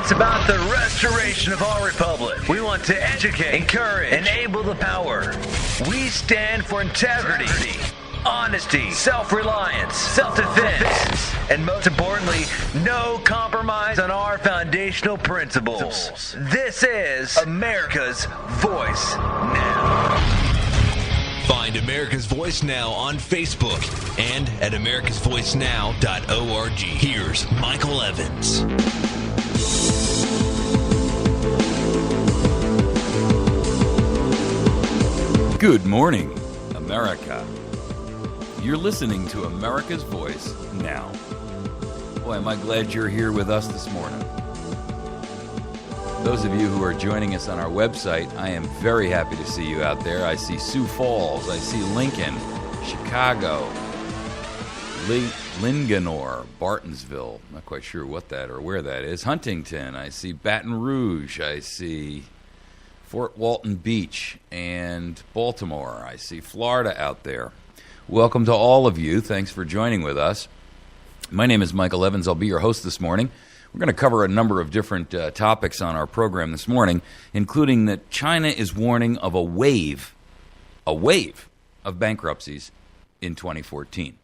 It's about the restoration of our republic. We want to educate, encourage, enable the power. We stand for integrity, honesty, self-reliance, self-defense, and most importantly, no compromise on our foundational principles. This is America's Voice Now. Find America's Voice Now on Facebook and at americasvoicenow.org. Here's Michael Evans. Good morning, America. You're listening to America's Voice Now. Boy, am I glad you're here with us this morning. Those of you who are joining us on our website, I am very happy to see you out there. I see Sioux Falls, I see Lincoln, Chicago, Linganore, Bartonsville, not quite sure what that or where that is, Huntington, I see Baton Rouge, I see Fort Walton Beach and Baltimore, I see Florida out there. Welcome to all of you. Thanks for joining with us. My name is Michael Evans. I'll be your host this morning. We're going to cover a number of different topics on our program this morning, including that China is warning of a wave of bankruptcies in 2014.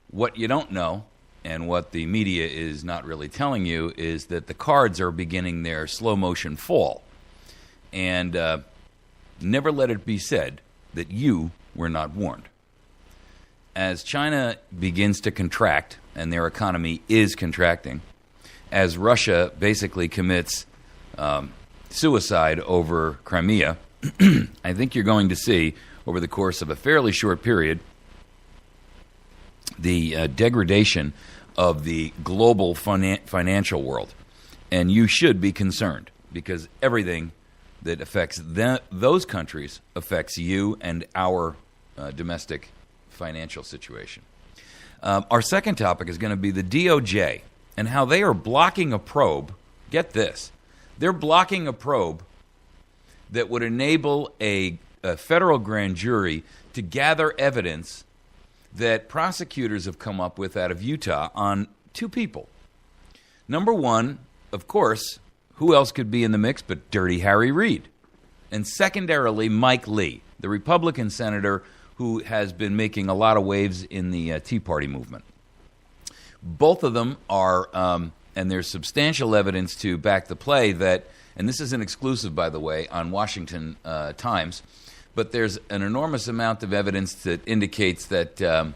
What you don't know, and what the media is not really telling you, is that the cards are beginning their slow motion fall. And never let it be said that you were not warned. As China begins to contract, and their economy is contracting, as Russia basically commits suicide over Crimea, I think you're going to see, over the course of a fairly short period, the degradation of the global financial world. And you should be concerned, because everything that affects those countries affects you and our domestic financial situation. Our second topic is going to be the DOJ and how they are blocking a probe. Get this. They're blocking a probe that would enable a federal grand jury to gather evidence that prosecutors have come up with out of Utah on two people. Number one, of course, who else could be in the mix but Dirty Harry Reid? And secondarily, Mike Lee, the Republican senator who has been making a lot of waves in the Tea Party movement. Both of them are, and there's substantial evidence to back the play that, and this isn't exclusive, by the way, on Washington Times, but there's an enormous amount of evidence that indicates that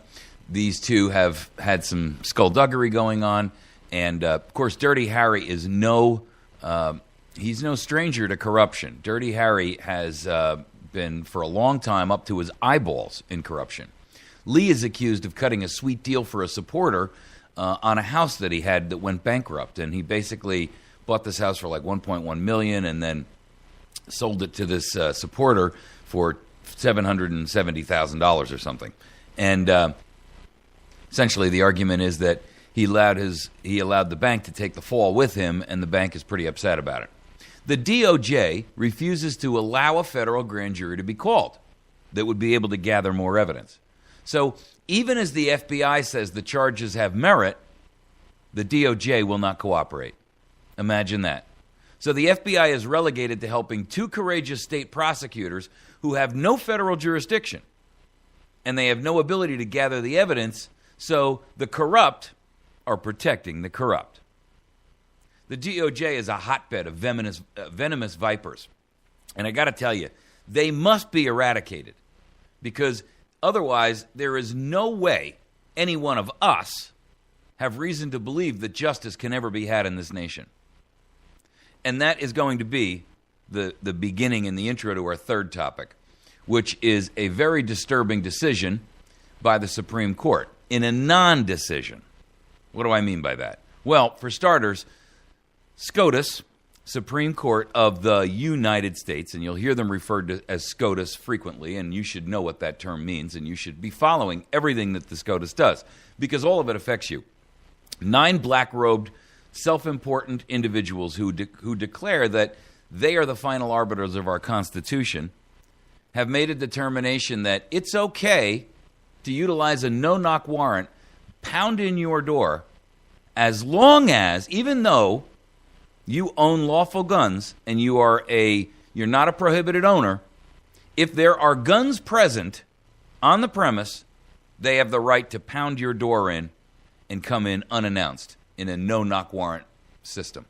these two have had some skullduggery going on. And, of course, Dirty Harry is he's no stranger to corruption. Dirty Harry has been for a long time up to his eyeballs in corruption. Lee is accused of cutting a sweet deal for a supporter on a house that he had that went bankrupt, and he basically bought this house for like $1.1 million and then sold it to this supporter for $770,000 or something. And essentially, the argument is that he allowed the bank to take the fall with him, and the bank is pretty upset about it. The DOJ refuses to allow a federal grand jury to be called that would be able to gather more evidence. So even as the FBI says the charges have merit, the DOJ will not cooperate. Imagine that. So the FBI is relegated to helping two courageous state prosecutors who have no federal jurisdiction, and they have no ability to gather the evidence, so the corrupt are protecting the corrupt. The DOJ is a hotbed of venomous vipers. And I got to tell you, they must be eradicated, because otherwise there is no way any one of us have reason to believe that justice can ever be had in this nation. And that is going to be the beginning and the intro to our third topic, which is a very disturbing decision by the Supreme Court in a non-decision. What do I mean by that? Well, for starters, SCOTUS, Supreme Court of the United States, and you'll hear them referred to as SCOTUS frequently, and you should know what that term means, and you should be following everything that the SCOTUS does, because all of it affects you. 9 black-robed, self-important individuals who declare that they are the final arbiters of our Constitution have made a determination that it's okay to utilize a no-knock warrant, pound in your door, as long as, even though you own lawful guns and you're not a prohibited owner, if there are guns present on the premise, they have the right to pound your door in and come in unannounced in a no-knock warrant system.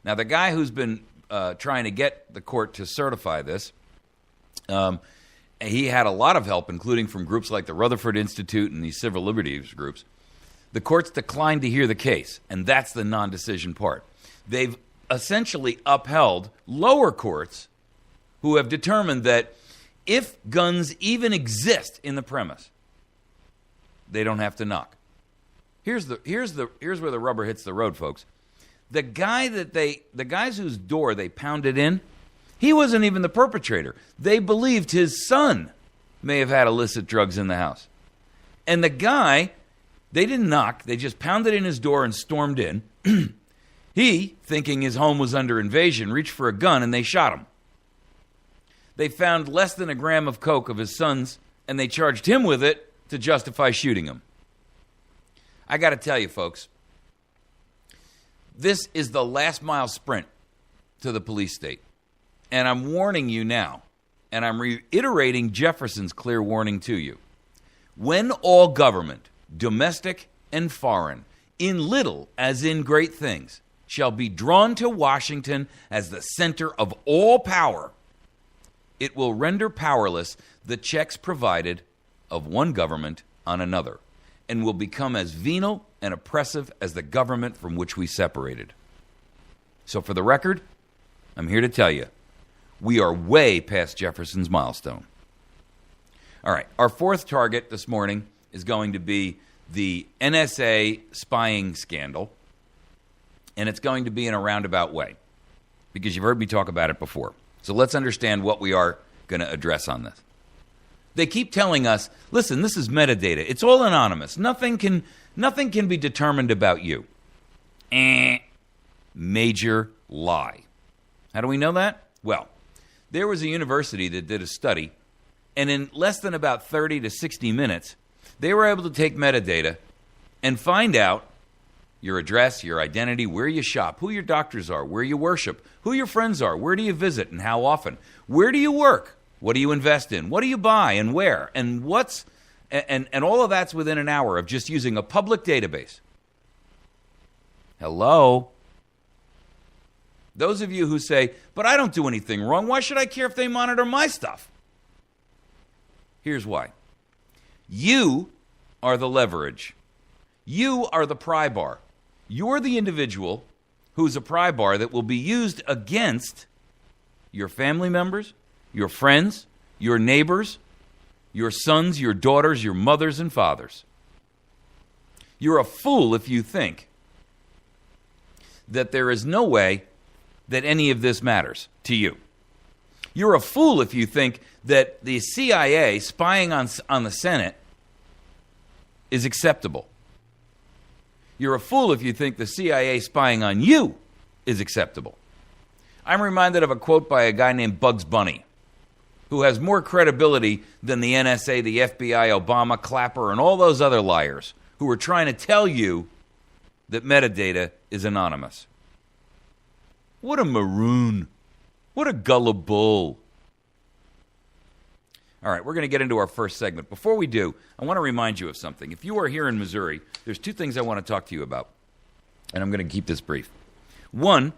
Now, the guy who's been trying to get the court to certify this, he had a lot of help, including from groups like the Rutherford Institute and these civil liberties groups. The courts declined to hear the case, and that's the non-decision part. They've essentially upheld lower courts who have determined that if guns even exist in the premise, they don't have to knock. Here's where the rubber hits the road, folks. The guys whose door they pounded in, he wasn't even the perpetrator. They believed his son may have had illicit drugs in the house. And the guy, they didn't knock. They just pounded in his door and stormed in. He, thinking his home was under invasion, reached for a gun and they shot him. They found less than a gram of coke of his son's and they charged him with it to justify shooting him. I got to tell you, folks, this is the last mile sprint to the police state. And I'm warning you now, and I'm reiterating Jefferson's clear warning to you. When all government, domestic and foreign, in little as in great things, shall be drawn to Washington as the center of all power, it will render powerless the checks provided of one government on another, and will become as venal and oppressive as the government from which we separated. So for the record, I'm here to tell you, we are way past Jefferson's milestone. All right, our fourth target this morning is going to be the NSA spying scandal, and it's going to be in a roundabout way, because you've heard me talk about it before. So let's understand what we are going to address on this. They keep telling us, listen, this is metadata. It's all anonymous. Nothing can be determined about you. Major lie. How do we know that? Well, there was a university that did a study, and in less than about 30 to 60 minutes, they were able to take metadata and find out your address, your identity, where you shop, who your doctors are, where you worship, who your friends are, where do you visit and how often, where do you work, what do you invest in, what do you buy and where, and and all of that's within an hour of just using a public database. Hello? Those of you who say, but I don't do anything wrong, why should I care if they monitor my stuff? Here's why. You are the leverage. You are the pry bar. You're the individual who's a pry bar that will be used against your family members, your friends, your neighbors, your sons, your daughters, your mothers and fathers. You're a fool if you think that there is no way that any of this matters to you. You're a fool if you think that the CIA spying on the Senate is acceptable. You're a fool if you think the CIA spying on you is acceptable. I'm reminded of a quote by a guy named Bugs Bunny, who has more credibility than the NSA, the FBI, Obama, Clapper, and all those other liars who are trying to tell you that metadata is anonymous. What a maroon. What a gullible. All right, we're going to get into our first segment. Before we do, I want to remind you of something. If you are here in Missouri, there's two things I want to talk to you about, and I'm going to keep this brief. One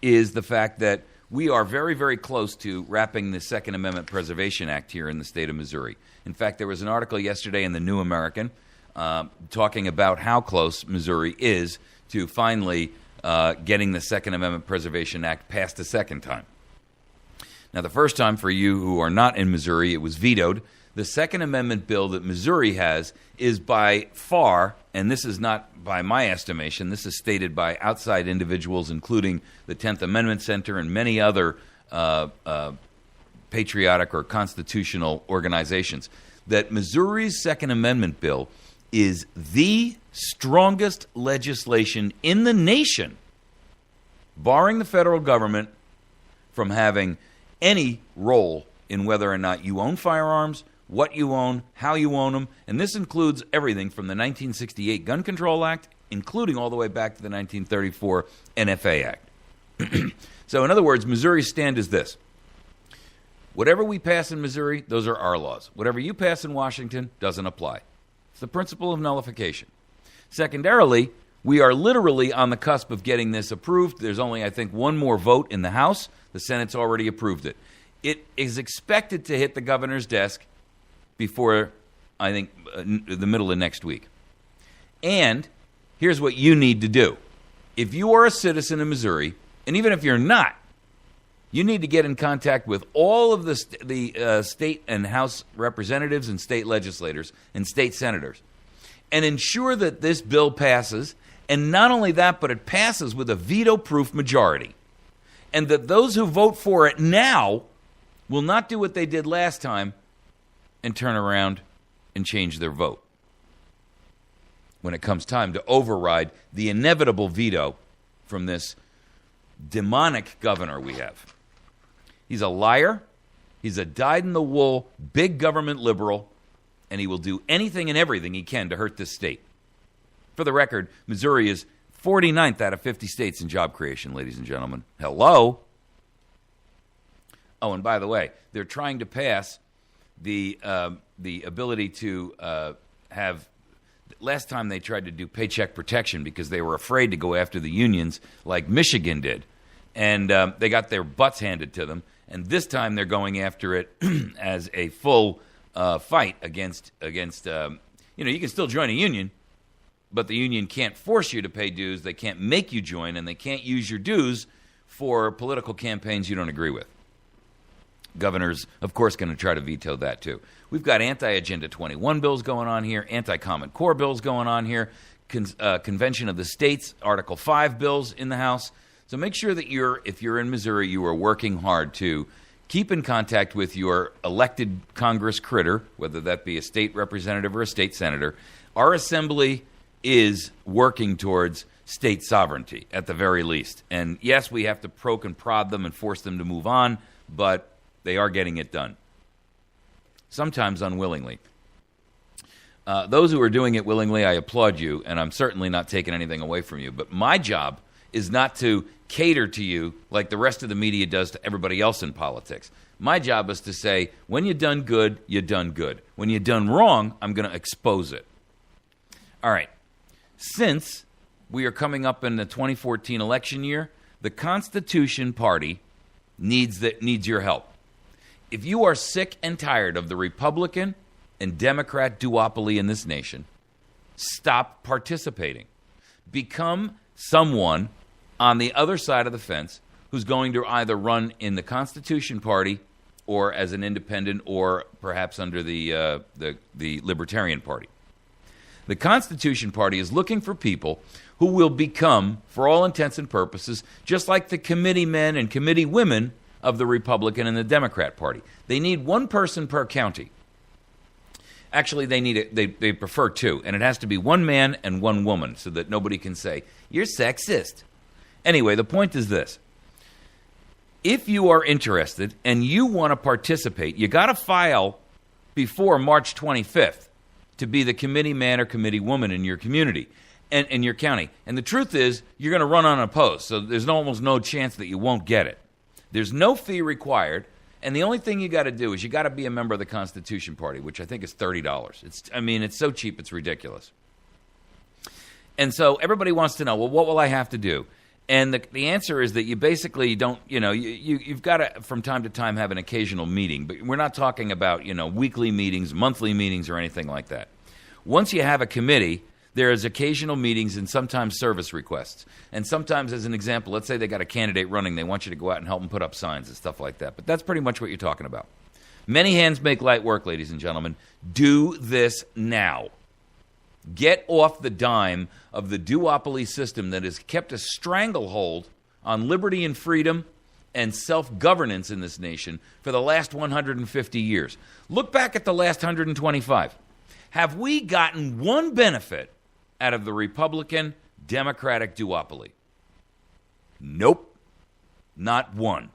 is the fact that we are very, very close to wrapping the Second Amendment Preservation Act here in the state of Missouri. In fact, there was an article yesterday in the New American talking about how close Missouri is to finally getting the Second Amendment Preservation Act passed a second time. Now, the first time, for you who are not in Missouri, it was vetoed. The Second Amendment bill that Missouri has is by far, and this is not by my estimation, this is stated by outside individuals, including the 10th Amendment Center and many other patriotic or constitutional organizations, that Missouri's Second Amendment bill is the strongest legislation in the nation, barring the federal government from having any role in whether or not you own firearms, what you own, how you own them, and this includes everything from the 1968 Gun Control Act, including all the way back to the 1934 NFA Act. So, in other words, Missouri's stand is this. Whatever we pass in Missouri, those are our laws. Whatever you pass in Washington doesn't apply. It's the principle of nullification. Secondarily, we are literally on the cusp of getting this approved. There's only, I think, one more vote in the House. The Senate's already approved it. It is expected to hit the governor's desk before, I think, the middle of next week. And here's what you need to do. If you are a citizen in Missouri, and even if you're not, you need to get in contact with all of the state and House representatives and state legislators and state senators and ensure that this bill passes. And not only that, but it passes with a veto-proof majority. And that those who vote for it now will not do what they did last time and turn around and change their vote when it comes time to override the inevitable veto from this demonic governor we have. He's a liar. He's a dyed-in-the-wool, big government liberal, and he will do anything and everything he can to hurt this state. For the record, Missouri is 49th out of 50 states in job creation, ladies and gentlemen. Hello? Oh, and by the way, they're trying to pass the ability to have. Last time they tried to do paycheck protection because they were afraid to go after the unions like Michigan did. And they got their butts handed to them. And this time they're going after it as a full fight against you can still join a union, but the union can't force you to pay dues. They can't make you join, and they can't use your dues for political campaigns you don't agree with. Governor's, of course, going to try to veto that, too. We've got anti-Agenda 21 bills going on here, anti-Common Core bills going on here, Convention of the States, Article 5 bills in the House. So make sure that if you're in Missouri, you are working hard to keep in contact with your elected Congress critter, whether that be a state representative or a state senator. Our assembly is working towards state sovereignty, at the very least. And yes, we have to poke and prod them and force them to move on, but they are getting it done, sometimes unwillingly. Those who are doing it willingly, I applaud you, and I'm certainly not taking anything away from you. But my job is not to cater to you like the rest of the media does to everybody else in politics. My job is to say, when you've done good, you've done good. When you've done wrong, I'm going to expose it. All right. Since we are coming up in the 2014 election year, the Constitution Party needs your help. If you are sick and tired of the Republican and Democrat duopoly in this nation, stop participating. Become someone on the other side of the fence who's going to either run in the Constitution Party or as an independent or perhaps under the Libertarian Party. The Constitution Party is looking for people who will become, for all intents and purposes, just like the committee men and committee women of the Republican and the Democrat Party. They need one person per county. Actually, they prefer two, and it has to be one man and one woman so that nobody can say, you're sexist. Anyway, the point is this. If you are interested and you want to participate, you got to file before March 25th to be the committee man or committee woman in your community and in your county. And the truth is, you're going to run unopposed, so there's almost no chance that you won't get it. There's no fee required, and the only thing you got to do is you got to be a member of the Constitution Party, which I think is $30. It's so cheap, it's ridiculous. And so everybody wants to know, well, what will I have to do? And the answer is that you basically don't, you've got to, from time to time, have an occasional meeting. But we're not talking about, weekly meetings, monthly meetings, or anything like that. Once you have a committee, there is occasional meetings and sometimes service requests. And sometimes, as an example, let's say they got a candidate running. They want you to go out and help them put up signs and stuff like that. But that's pretty much what you're talking about. Many hands make light work, ladies and gentlemen. Do this now. Get off the dime of the duopoly system that has kept a stranglehold on liberty and freedom and self-governance in this nation for the last 150 years. Look back at the last 125. Have we gotten one benefit out of the Republican-Democratic duopoly? Nope. Not one.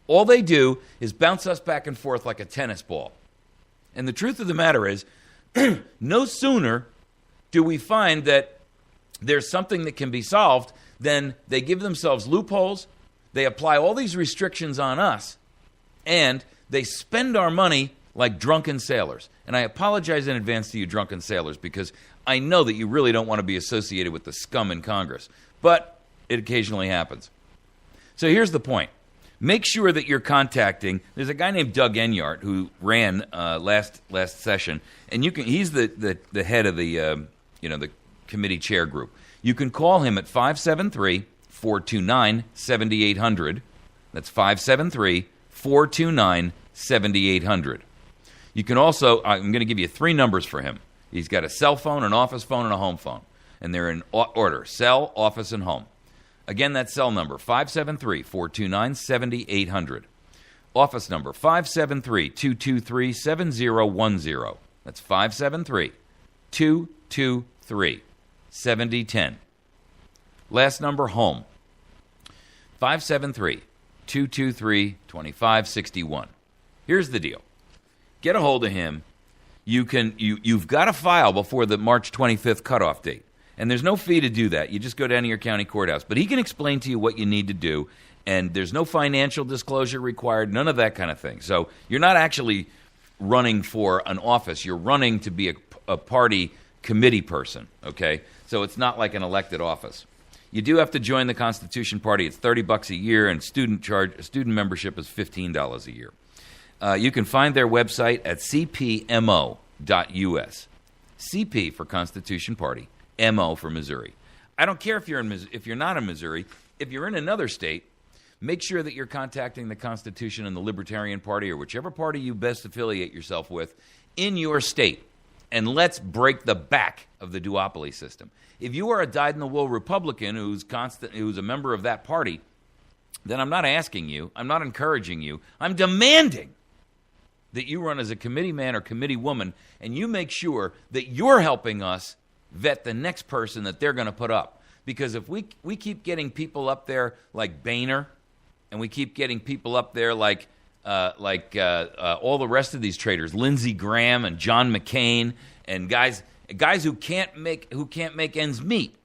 All they do is bounce us back and forth like a tennis ball. And the truth of the matter is, no sooner do we find that there's something that can be solved than they give themselves loopholes, They apply all these restrictions on us, and they spend our money like drunken sailors. And I apologize in advance to you drunken sailors, because I know that you really don't want to be associated with the scum in Congress. But it occasionally happens. So here's the point. Make sure that you're contacting. There's a guy named Doug Enyart who ran last session, and he's the head of the the committee chair group. You can call him at 573-429-7800. That's 573-429-7800. You can also, I'm going to give you 3 numbers for him. He's got a cell phone, an office phone, and a home phone. And they're in order: cell, office, and home. Again, that cell number, 573-429-7800. Office number, 573-223-7010. That's 573-223-7010. Last number, home, 573-223-2561. Here's the deal. Get a hold of him. You've got to file before the March 25th cutoff date. And there's no fee to do that. You just go down to your county courthouse. But he can explain to you what you need to do, and there's no financial disclosure required, none of that kind of thing. So you're not actually running for an office. You're running to be a party committee person, okay? So it's not like an elected office. You do have to join the Constitution Party. It's $30 a year, and student membership is $15 a year. You can find their website at cpmo.us. CP for Constitution Party. MO for Missouri. I don't care if you're not in Missouri. If you're in another state, make sure that you're contacting the Constitution and the Libertarian Party, or whichever party you best affiliate yourself with in your state. And let's break the back of the duopoly system. If you are a dyed-in-the-wool Republican who's a member of that party, then I'm not asking you, I'm not encouraging you, I'm demanding that you run as a committee man or committee woman, and you make sure that you're helping us vet the next person that they're going to put up. Because if we keep getting people up there like Boehner, and we keep getting people up there like all the rest of these traitors, Lindsey Graham and John McCain, and guys who can't make ends meet,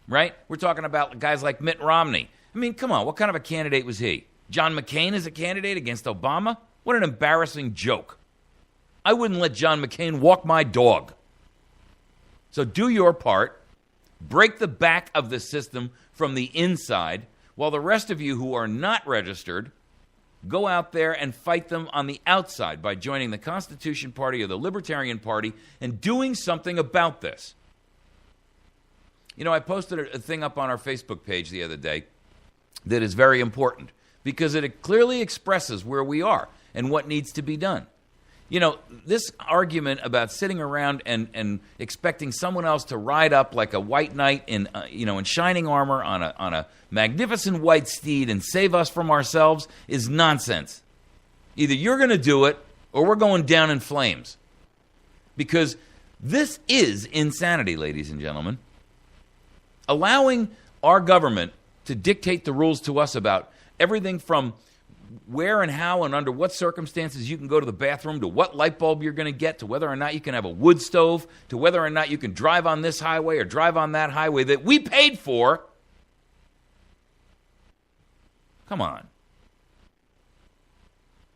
right? We're talking about guys like Mitt Romney. I mean, come on, what kind of a candidate was he? John McCain is a candidate against Obama? What an embarrassing joke. I wouldn't let John McCain walk my dog. So do your part, break the back of the system from the inside, while the rest of you who are not registered go out there and fight them on the outside by joining the Constitution Party or the Libertarian Party and doing something about this. You know, I posted a thing up on our Facebook page the other day that is very important because it clearly expresses where we are and what needs to be done. You know, this argument about sitting around and expecting someone else to ride up like a white knight in shining armor on a magnificent white steed and save us from ourselves is nonsense. Either you're going to do it or we're going down in flames. Because this is insanity, ladies and gentlemen. Allowing our government to dictate the rules to us about everything from where and how and under what circumstances you can go to the bathroom, to what light bulb you're going to get, to whether or not you can have a wood stove, to whether or not you can drive on this highway or drive on that highway that we paid for. Come on.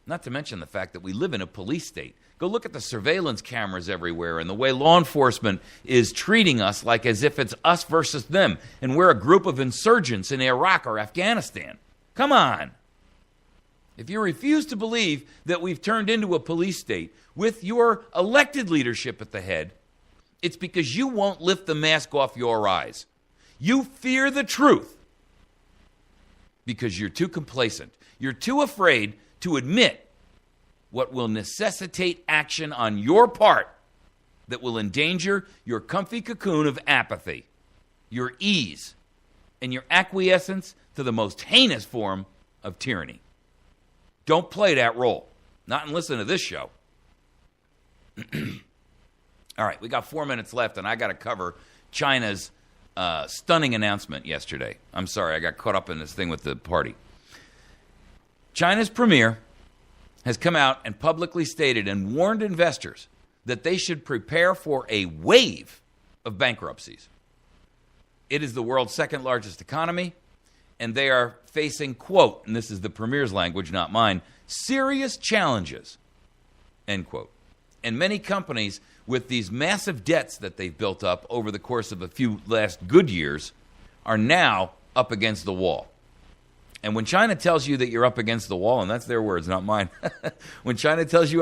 Not to mention the fact that we live in a police state. Go look at the surveillance cameras everywhere and the way law enforcement is treating us like as if it's us versus them, and we're a group of insurgents in Iraq or Afghanistan. Come on. If you refuse to believe that we've turned into a police state with your elected leadership at the head, it's because you won't lift the mask off your eyes. You fear the truth because you're too complacent. You're too afraid to admit what will necessitate action on your part that will endanger your comfy cocoon of apathy, your ease, and your acquiescence to the most heinous form of tyranny. Don't play that role. Not and listen to this show. All right, we got 4 minutes left, and I got to cover China's stunning announcement yesterday. I'm sorry, I got caught up in this thing with the party. China's premier has come out and publicly stated and warned investors that they should prepare for a wave of bankruptcies. It is the world's second largest economy, and they are facing, quote, and this is the Premier's language, not mine, serious challenges, end quote. And many companies with these massive debts that they've built up over the course of a few last good years are now up against the wall. And when China tells you that you're up against the wall, and that's their words, not mine, when China tells you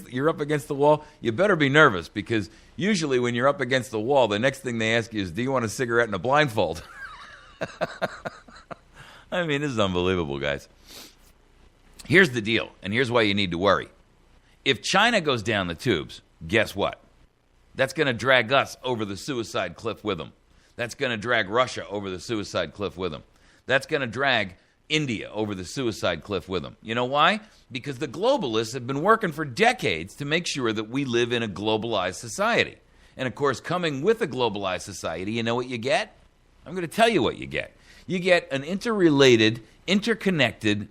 you're up against the wall, you better be nervous, because usually when you're up against the wall, the next thing they ask you is, do you want a cigarette and a blindfold? I mean, this is unbelievable, guys. Here's the deal, and here's why you need to worry. If China goes down the tubes, guess what? That's going to drag us over the suicide cliff with them. That's going to drag Russia over the suicide cliff with them. That's going to drag India over the suicide cliff with them. You know why? Because the globalists have been working for decades to make sure that we live in a globalized society. And of course, coming with a globalized society, you know what you get? I'm going to tell you what you get. You get an interrelated, interconnected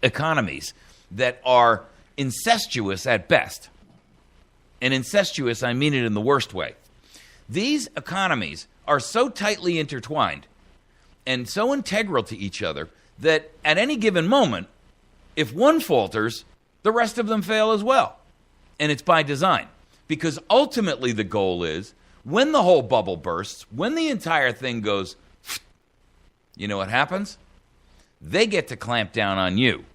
economies that are incestuous at best. And incestuous, I mean it in the worst way. These economies are so tightly intertwined and so integral to each other that at any given moment, if one falters, the rest of them fail as well. And it's by design. Because ultimately the goal is, when the whole bubble bursts, when the entire thing goes, you know what happens? They get to clamp down on you,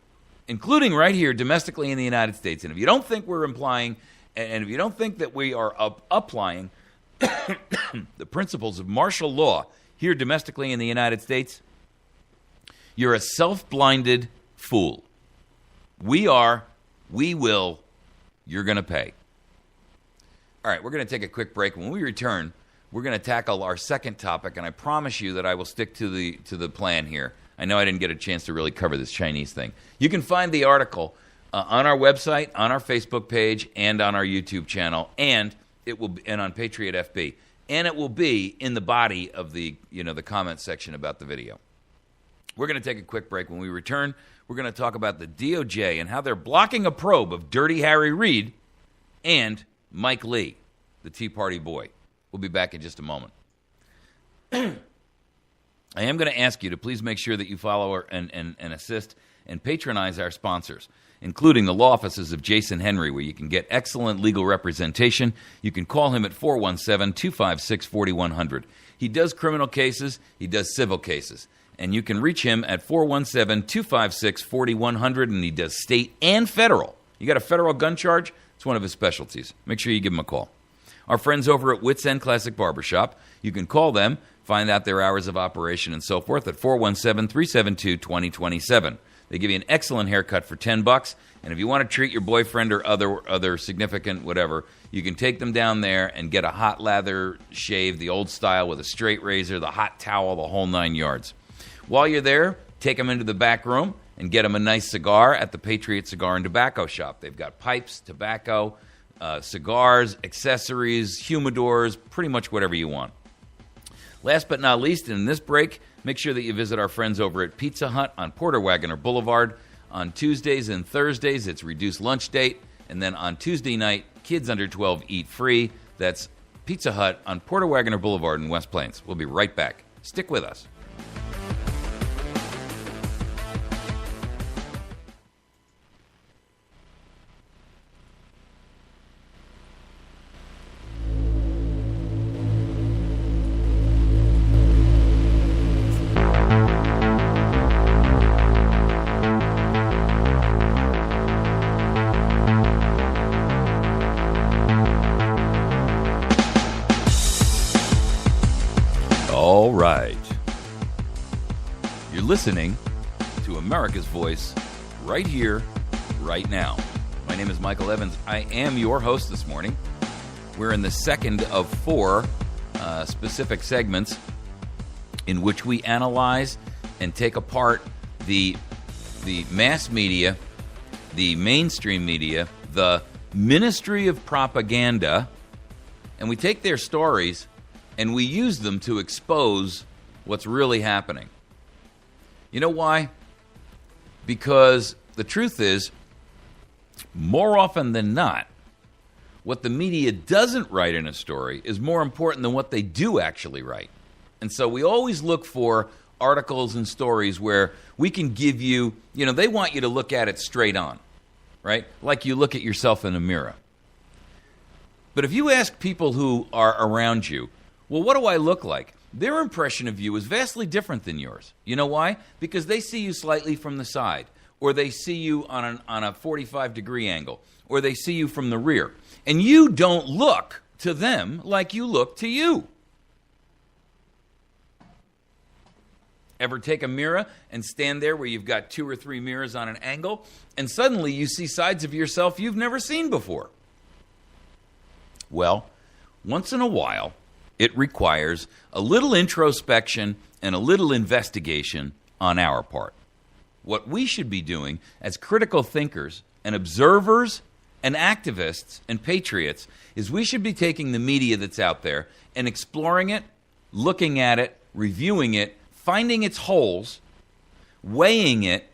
including right here domestically in the United States. And if you don't think we're implying, and if you don't think that we are applying the principles of martial law here domestically in the United States, you're a self-blinded fool. We will, you're going to pay. All right, we're going to take a quick break. When we return, we're going to tackle our second topic, and I promise you that I will stick to the plan here. I know I didn't get a chance to really cover this Chinese thing. You can find the article on our website, on our Facebook page, and on our YouTube channel, and on Patriot FB. And it will be in the body of the comment section about the video. We're going to take a quick break. When we return, we're going to talk about the DOJ and how they're blocking a probe of Dirty Harry Reid and Mike Lee, the Tea Party boy. We'll be back in just a moment. I am going to ask you to please make sure that you follow and assist and patronize our sponsors, including the law offices of Jason Henry, where you can get excellent legal representation. You can call him at 417-256-4100. He does criminal cases. He does civil cases. And you can reach him at 417-256-4100, and he does state and federal. You got a federal gun charge? It's one of his specialties. Make sure you give him a call. Our friends over at Wits End Classic Barbershop, you can call them, find out their hours of operation and so forth at 417-372-2027. They give you an excellent haircut for $10, and if you want to treat your boyfriend or other significant whatever, you can take them down there and get a hot lather shave, the old style with a straight razor, the hot towel, the whole 9 yards. While you're there, take them into the back room and get them a nice cigar at the Patriot Cigar and Tobacco Shop. They've got pipes, tobacco, cigars, accessories, humidors, pretty much whatever you want. Last but not least, in this break, make sure that you visit our friends over at Pizza Hut on Porter Wagoner Boulevard. On Tuesdays and Thursdays, it's reduced lunch date. And then on Tuesday night, kids under 12 eat free. That's Pizza Hut on Porter Wagoner Boulevard in West Plains. We'll be right back. Stick with us. All right. You're listening to America's Voice right here, right now. My name is Michael Evans. I am your host this morning. We're in the second of 4 specific segments in which we analyze and take apart the mass media, the mainstream media, the ministry of propaganda, and we take their stories and we use them to expose what's really happening. You know why? Because the truth is, more often than not, what the media doesn't write in a story is more important than what they do actually write. And so we always look for articles and stories where we can give you, they want you to look at it straight on, right? Like you look at yourself in a mirror. But if you ask people who are around you, well, what do I look like? Their impression of you is vastly different than yours. You know why? Because they see you slightly from the side, or they see you on a 45-degree angle, or they see you from the rear. And you don't look to them like you look to you. Ever take a mirror and stand there where you've got 2 or 3 mirrors on an angle, and suddenly you see sides of yourself you've never seen before? Well, once in a while, it requires a little introspection and a little investigation on our part. What we should be doing as critical thinkers and observers and activists and patriots is we should be taking the media that's out there and exploring it, looking at it, reviewing it, finding its holes, weighing it,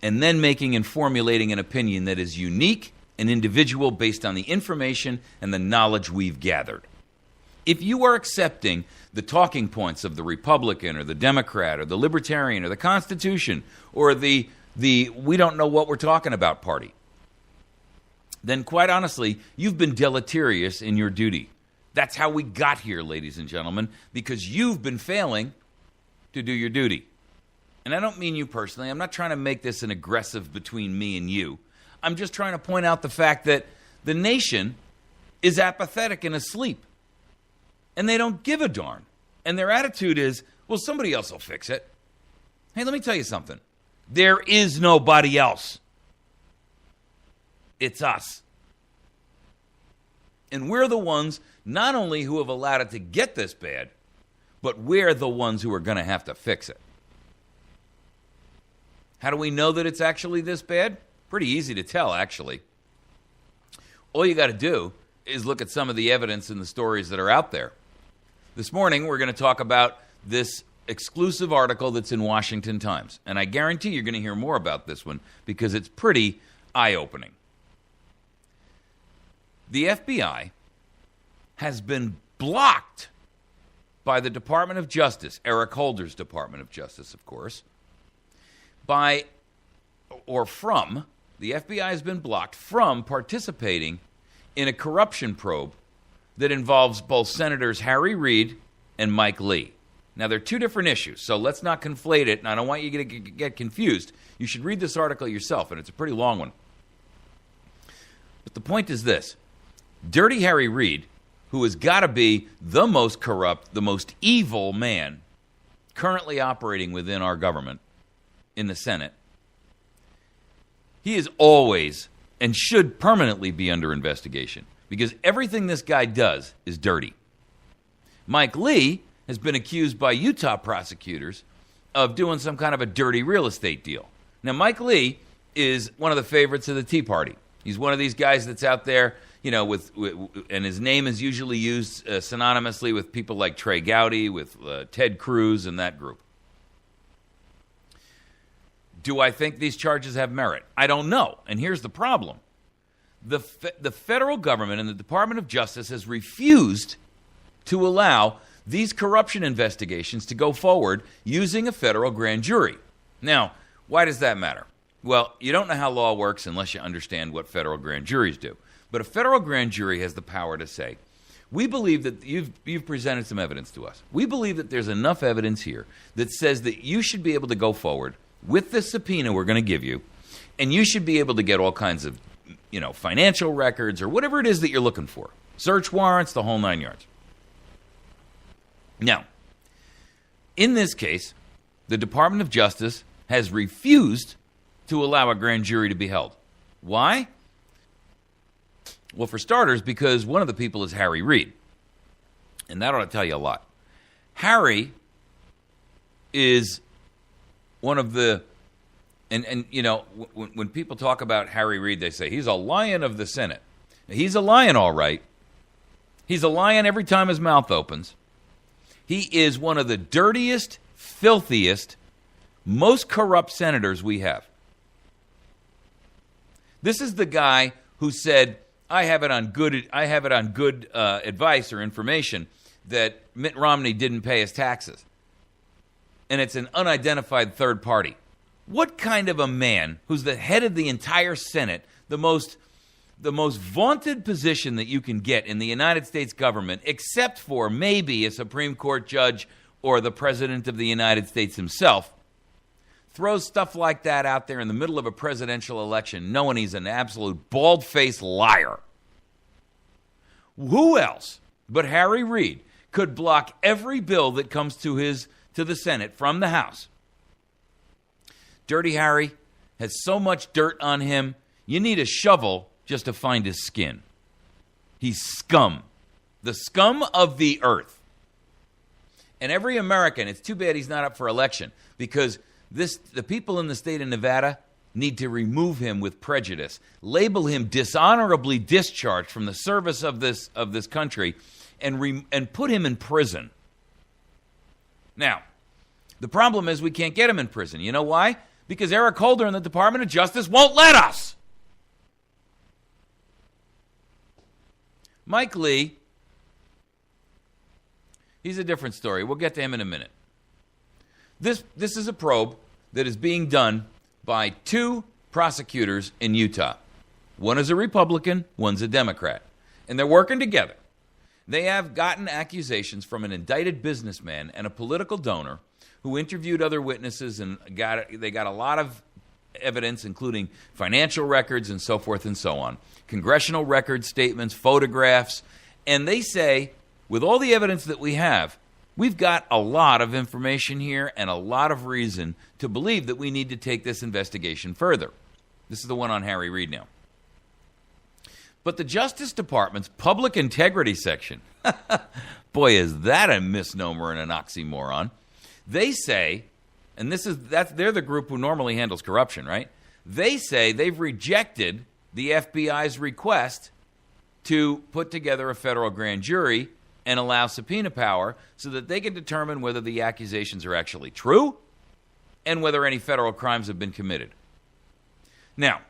and then making and formulating an opinion that is unique and individual based on the information and the knowledge we've gathered. If you are accepting the talking points of the Republican or the Democrat or the Libertarian or the Constitution or the we don't know what we're talking about party, then quite honestly, you've been deleterious in your duty. That's how we got here, ladies and gentlemen, because you've been failing to do your duty. And I don't mean you personally. I'm not trying to make this an aggressive between me and you. I'm just trying to point out the fact that the nation is apathetic and asleep. And they don't give a darn. And their attitude is, well, somebody else will fix it. Hey, let me tell you something. There is nobody else. It's us. And we're the ones not only who have allowed it to get this bad, but we're the ones who are going to have to fix it. How do we know that it's actually this bad? Pretty easy to tell, actually. All you got to do is look at some of the evidence and the stories that are out there. This morning, we're going to talk about this exclusive article that's in Washington Times. And I guarantee you're going to hear more about this one because it's pretty eye-opening. The FBI has been blocked by the Department of Justice, Eric Holder's Department of Justice, of course, the FBI has been blocked from participating in a corruption probe that involves both Senators Harry Reid and Mike Lee. Now, they're 2 different issues, so let's not conflate it, and I don't want you to get confused. You should read this article yourself, and it's a pretty long one. But the point is this. Dirty Harry Reid, who has got to be the most corrupt, the most evil man currently operating within our government in the Senate, he is always and should permanently be under investigation because everything this guy does is dirty. Mike Lee has been accused by Utah prosecutors of doing some kind of a dirty real estate deal. Now, Mike Lee is one of the favorites of the Tea Party. He's one of these guys that's out there, and his name is usually used synonymously with people like Trey Gowdy, with Ted Cruz, and that group. Do I think these charges have merit? I don't know. And here's the problem. The federal government and the Department of Justice has refused to allow these corruption investigations to go forward using a federal grand jury. Now, why does that matter? Well, you don't know how law works unless you understand what federal grand juries do. But a federal grand jury has the power to say, we believe that you've presented some evidence to us. We believe that there's enough evidence here that says that you should be able to go forward with the subpoena we're going to give you, and you should be able to get all kinds of, financial records or whatever it is that you're looking for. Search warrants, the whole 9 yards. Now, in this case, the Department of Justice has refused to allow a grand jury to be held. Why? Well, for starters, because one of the people is Harry Reid. And that ought to tell you a lot. Harry is one of the, when people talk about Harry Reid, they say he's a lion of the Senate. Now, he's a lion, all right. He's a lion every time his mouth opens. He is one of the dirtiest, filthiest, most corrupt senators we have. This is the guy who said, I have it on good advice or information that Mitt Romney didn't pay his taxes. and it's an unidentified third party. What kind of a man who's the head of the entire Senate, the most vaunted position that you can get in the United States government, except for maybe a Supreme Court judge or the President of the United States himself, throws stuff like that out there in the middle of a presidential election, knowing he's an absolute bald-faced liar? Who else but Harry Reid could block every bill that comes to the Senate from the House? Dirty Harry has so much dirt on him, you need a shovel just to find his skin. He's scum. The scum of the earth. And every American, it's too bad he's not up for election, because the people in the state of Nevada need to remove him with prejudice, label him dishonorably discharged from the service of this country, and put him in prison. Now, the problem is we can't get him in prison. You know why? Because Eric Holder and the Department of Justice won't let us. Mike Lee, he's a different story. We'll get to him in a minute. This is a probe that is being done by two prosecutors in Utah. One is a Republican, one's a Democrat. And they're working together. They have gotten accusations from an indicted businessman and a political donor who interviewed other witnesses, and they got a lot of evidence, including financial records and so forth and so on, congressional records, statements, photographs. And they say, with all the evidence that we have, we've got a lot of information here and a lot of reason to believe that we need to take this investigation further. This is the one on Harry Reid now. But the Justice Department's Public Integrity Section, boy, is that a misnomer and an oxymoron. They say, and they're the group who normally handles corruption, right? They say they've rejected the FBI's request to put together a federal grand jury and allow subpoena power so that they can determine whether the accusations are actually true and whether any federal crimes have been committed. Now,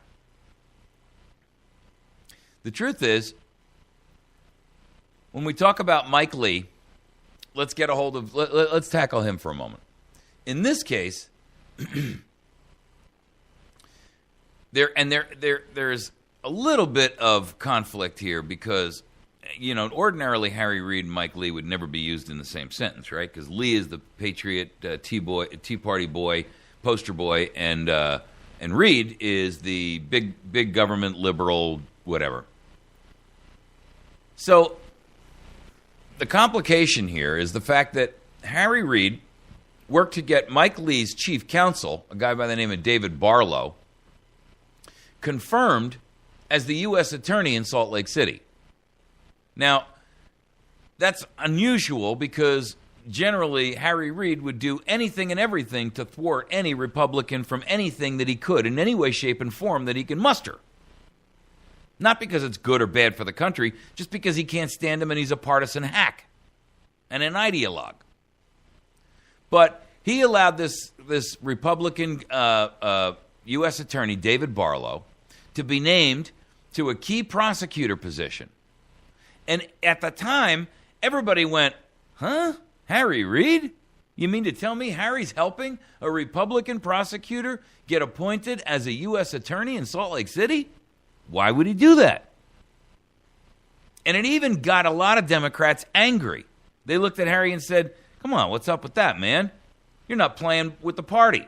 the truth is, when we talk about Mike Lee, let's tackle him for a moment. In this case, there's a little bit of conflict here because, ordinarily Harry Reid and Mike Lee would never be used in the same sentence, right? Because Lee is the patriot, Tea Party boy, poster boy, and Reid is the big government liberal, whatever. So the complication here is the fact that Harry Reid worked to get Mike Lee's chief counsel, a guy by the name of David Barlow, confirmed as the U.S. attorney in Salt Lake City. Now, that's unusual because generally Harry Reid would do anything and everything to thwart any Republican from anything that he could in any way, shape, and form that he can muster. Not because it's good or bad for the country, just because he can't stand him and he's a partisan hack and an ideologue. But he allowed this Republican U.S. attorney, David Barlow, to be named to a key prosecutor position. And at the time, everybody went, huh? Harry Reid? You mean to tell me Harry's helping a Republican prosecutor get appointed as a U.S. attorney in Salt Lake City? Why would he do that? And it even got a lot of Democrats angry. They looked at Harry and said, come on, what's up with that, man? You're not playing with the party.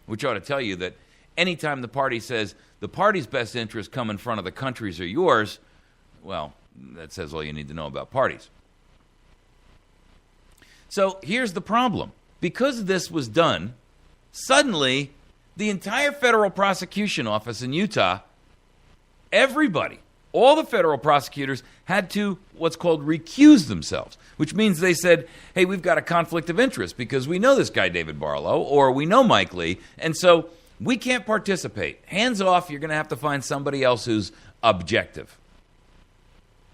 Which ought to tell you that anytime the party says the party's best interests come in front of the country's or yours, well, that says all you need to know about parties. So here's the problem. Because this was done, suddenly the entire federal prosecution office in Utah, everybody, all the federal prosecutors had to what's called recuse themselves, which means they said, hey, we've got a conflict of interest because we know this guy David Barlow or we know Mike Lee, and so we can't participate. Hands off, you're going to have to find somebody else who's objective.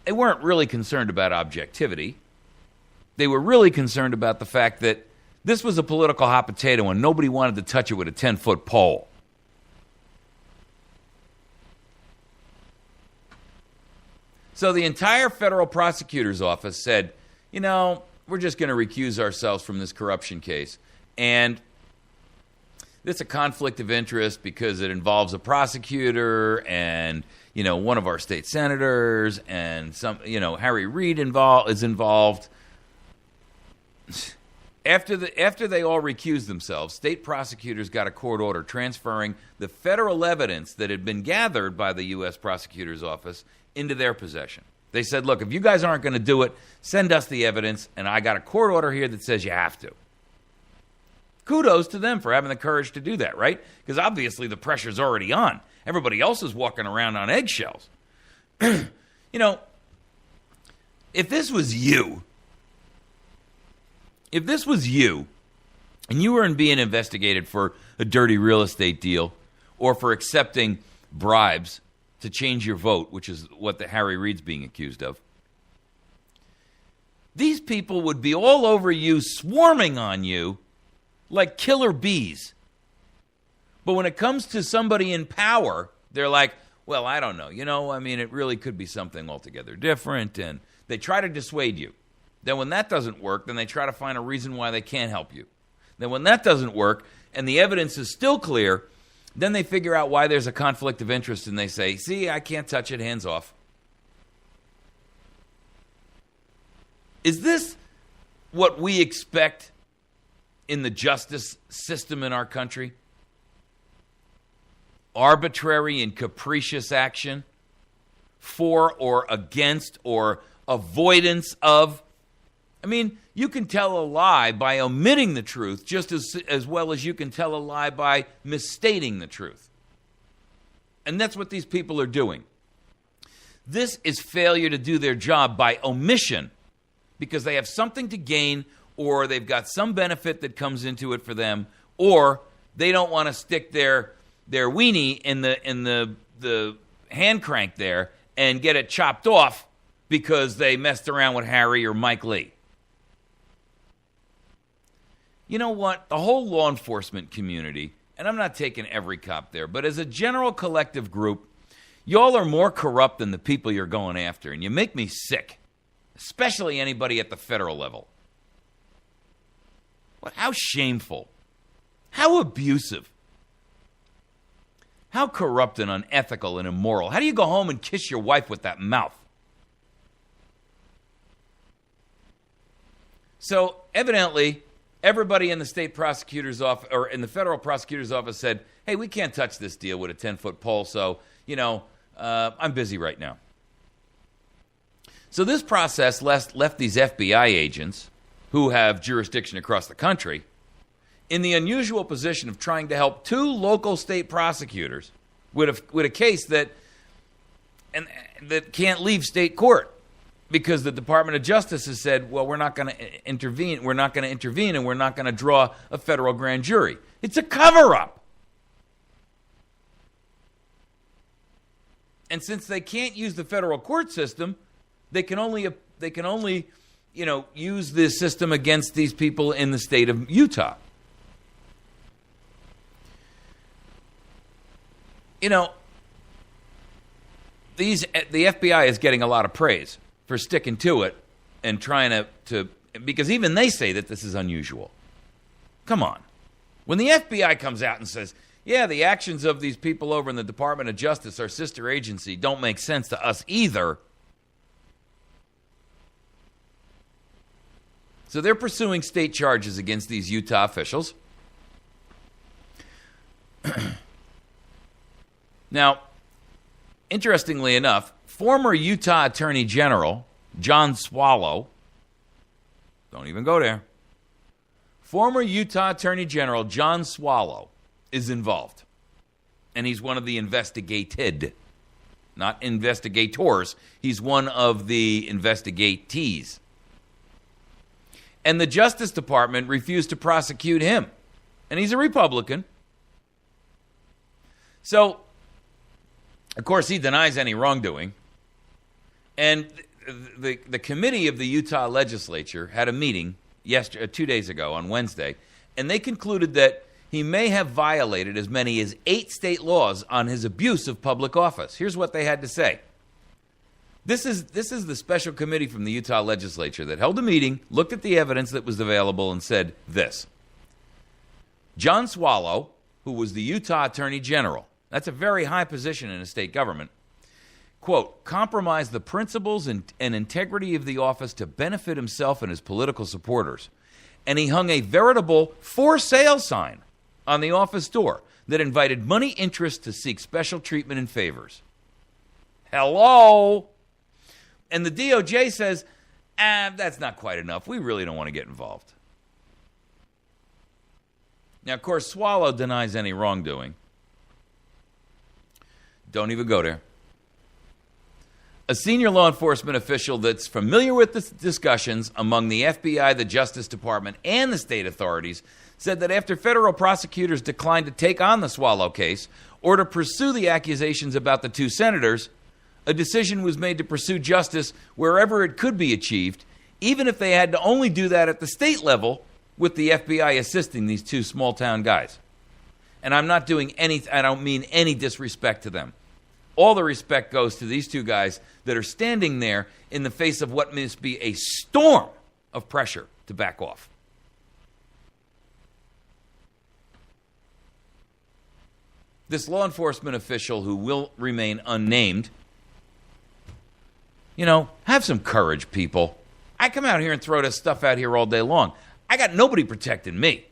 They weren't really concerned about objectivity. They were really concerned about the fact that this was a political hot potato and nobody wanted to touch it with a 10-foot pole. So the entire federal prosecutor's office said, we're just going to recuse ourselves from this corruption case. And it's a conflict of interest because it involves a prosecutor and, one of our state senators and Harry Reid is involved. After they all recused themselves, state prosecutors got a court order transferring the federal evidence that had been gathered by the U.S. Prosecutor's Office into their possession. They said, look, if you guys aren't going to do it, send us the evidence, and I got a court order here that says you have to. Kudos to them for having the courage to do that, right? Because obviously the pressure's already on. Everybody else is walking around on eggshells. If this was you, and you were being investigated for a dirty real estate deal or for accepting bribes to change your vote, which is what the Harry Reid's being accused of, these people would be all over you, swarming on you like killer bees. But when it comes to somebody in power, they're like, well, I don't know. It really could be something altogether different. And they try to dissuade you. Then when that doesn't work, then they try to find a reason why they can't help you. Then when that doesn't work and the evidence is still clear, then they figure out why there's a conflict of interest and they say, see, I can't touch it, hands off. Is this what we expect in the justice system in our country? Arbitrary and capricious action for or against or avoidance of. You can tell a lie by omitting the truth just as well as you can tell a lie by misstating the truth. And that's what these people are doing. This is failure to do their job by omission because they have something to gain or they've got some benefit that comes into it for them, or they don't want to stick their weenie in the hand crank there and get it chopped off because they messed around with Harry or Mike Lee. You know what? The whole law enforcement community, and I'm not taking every cop there, but as a general collective group, y'all are more corrupt than the people you're going after, and you make me sick, especially anybody at the federal level. How shameful. How abusive. How corrupt and unethical and immoral. How do you go home and kiss your wife with that mouth? So, evidently, everybody in the state prosecutor's office, or in the federal prosecutor's office said, hey, we can't touch this deal with a 10-foot pole, so, I'm busy right now. So this process left these FBI agents, who have jurisdiction across the country, in the unusual position of trying to help two local state prosecutors with a case that can't leave state court. Because the Department of Justice has said, well, we're not going to intervene, and we're not going to draw a federal grand jury. It's a cover-up. And since they can't use the federal court system, they can only use this system against these people in the state of Utah. The FBI is getting a lot of praise for sticking to it and trying to because even they say that this is unusual. Come on. When the FBI comes out and says, yeah, the actions of these people over in the Department of Justice, our sister agency, don't make sense to us either. So they're pursuing state charges against these Utah officials. Now, interestingly enough, former Utah Attorney General John Swallow, don't even go there, former Utah Attorney General John Swallow is involved. And he's one of the investigated, not investigators. He's one of the investigatees. And the Justice Department refused to prosecute him. And he's a Republican. So, of course, he denies any wrongdoing. And the committee of the Utah legislature had a meeting 2 days ago on Wednesday, and they concluded that he may have violated as many as 8 state laws on his abuse of public office. Here's what they had to say. This is the special committee from the Utah legislature that held a meeting, looked at the evidence that was available, and said this. John Swallow, who was the Utah Attorney General, that's a very high position in a state government, quote, compromised the principles and integrity of the office to benefit himself and his political supporters. And he hung a veritable for sale sign on the office door that invited money interests to seek special treatment and favors. Hello? And the DOJ says, that's not quite enough. We really don't want to get involved. Now, of course, Swallow denies any wrongdoing. Don't even go there. A senior law enforcement official that's familiar with the discussions among the FBI, the Justice Department, and the state authorities said that after federal prosecutors declined to take on the Swallow case or to pursue the accusations about the two senators, a decision was made to pursue justice wherever it could be achieved, even if they had to only do that at the state level with the FBI assisting these two small-town guys. And I'm not doing I don't mean any disrespect to them. All the respect goes to these two guys that are standing there in the face of what must be a storm of pressure to back off. This law enforcement official, who will remain unnamed, have some courage, people. I come out here and throw this stuff out here all day long. I got nobody protecting me.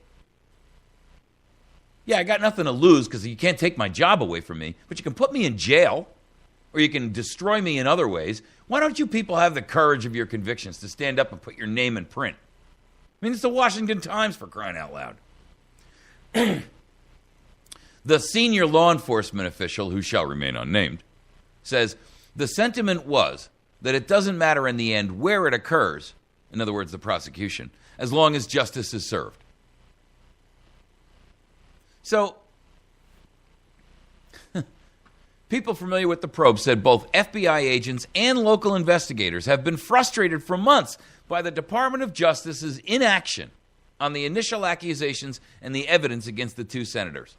Yeah, I got nothing to lose because you can't take my job away from me, but you can put me in jail or you can destroy me in other ways. Why don't you people have the courage of your convictions to stand up and put your name in print? I mean, it's the Washington Times, for crying out loud. The senior law enforcement official, who shall remain unnamed, says the sentiment was that it doesn't matter in the end where it occurs, in other words, the prosecution, as long as justice is served. So, people familiar with the probe said both FBI agents and local investigators have been frustrated for months by the Department of Justice's inaction on the initial accusations and the evidence against the two senators.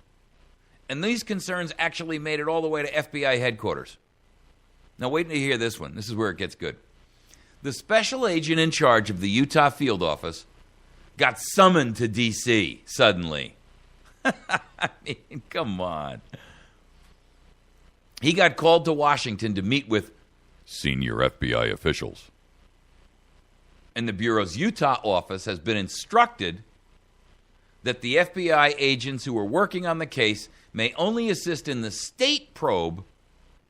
And these concerns actually made it all the way to FBI headquarters. Now, wait until you hear this one. This is where it gets good. The special agent in charge of the Utah field office got summoned to D.C. suddenly. I mean, come on. He got called to Washington to meet with senior FBI officials. And the Bureau's Utah office has been instructed that the FBI agents who are working on the case may only assist in the state probe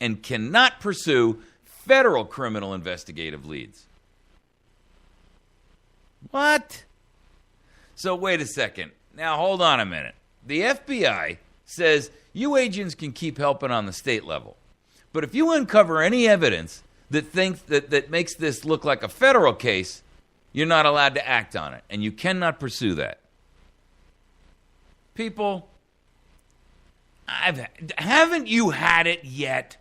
and cannot pursue federal criminal investigative leads. What? So wait a second. Now hold on a minute. The FBI says you agents can keep helping on the state level. But if you uncover any evidence that makes this look like a federal case, you're not allowed to act on it. And you cannot pursue that. People, haven't you had it yet?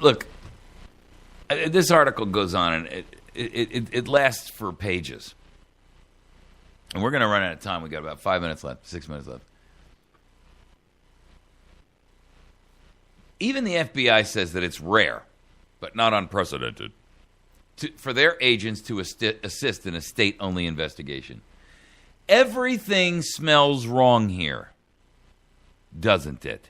Look, this article goes on, and it lasts for pages. And we're going to run out of time. We got about 5 minutes left, 6 minutes left. Even the FBI says that it's rare, but not unprecedented, for their agents to assist in a state-only investigation. Everything smells wrong here, doesn't it?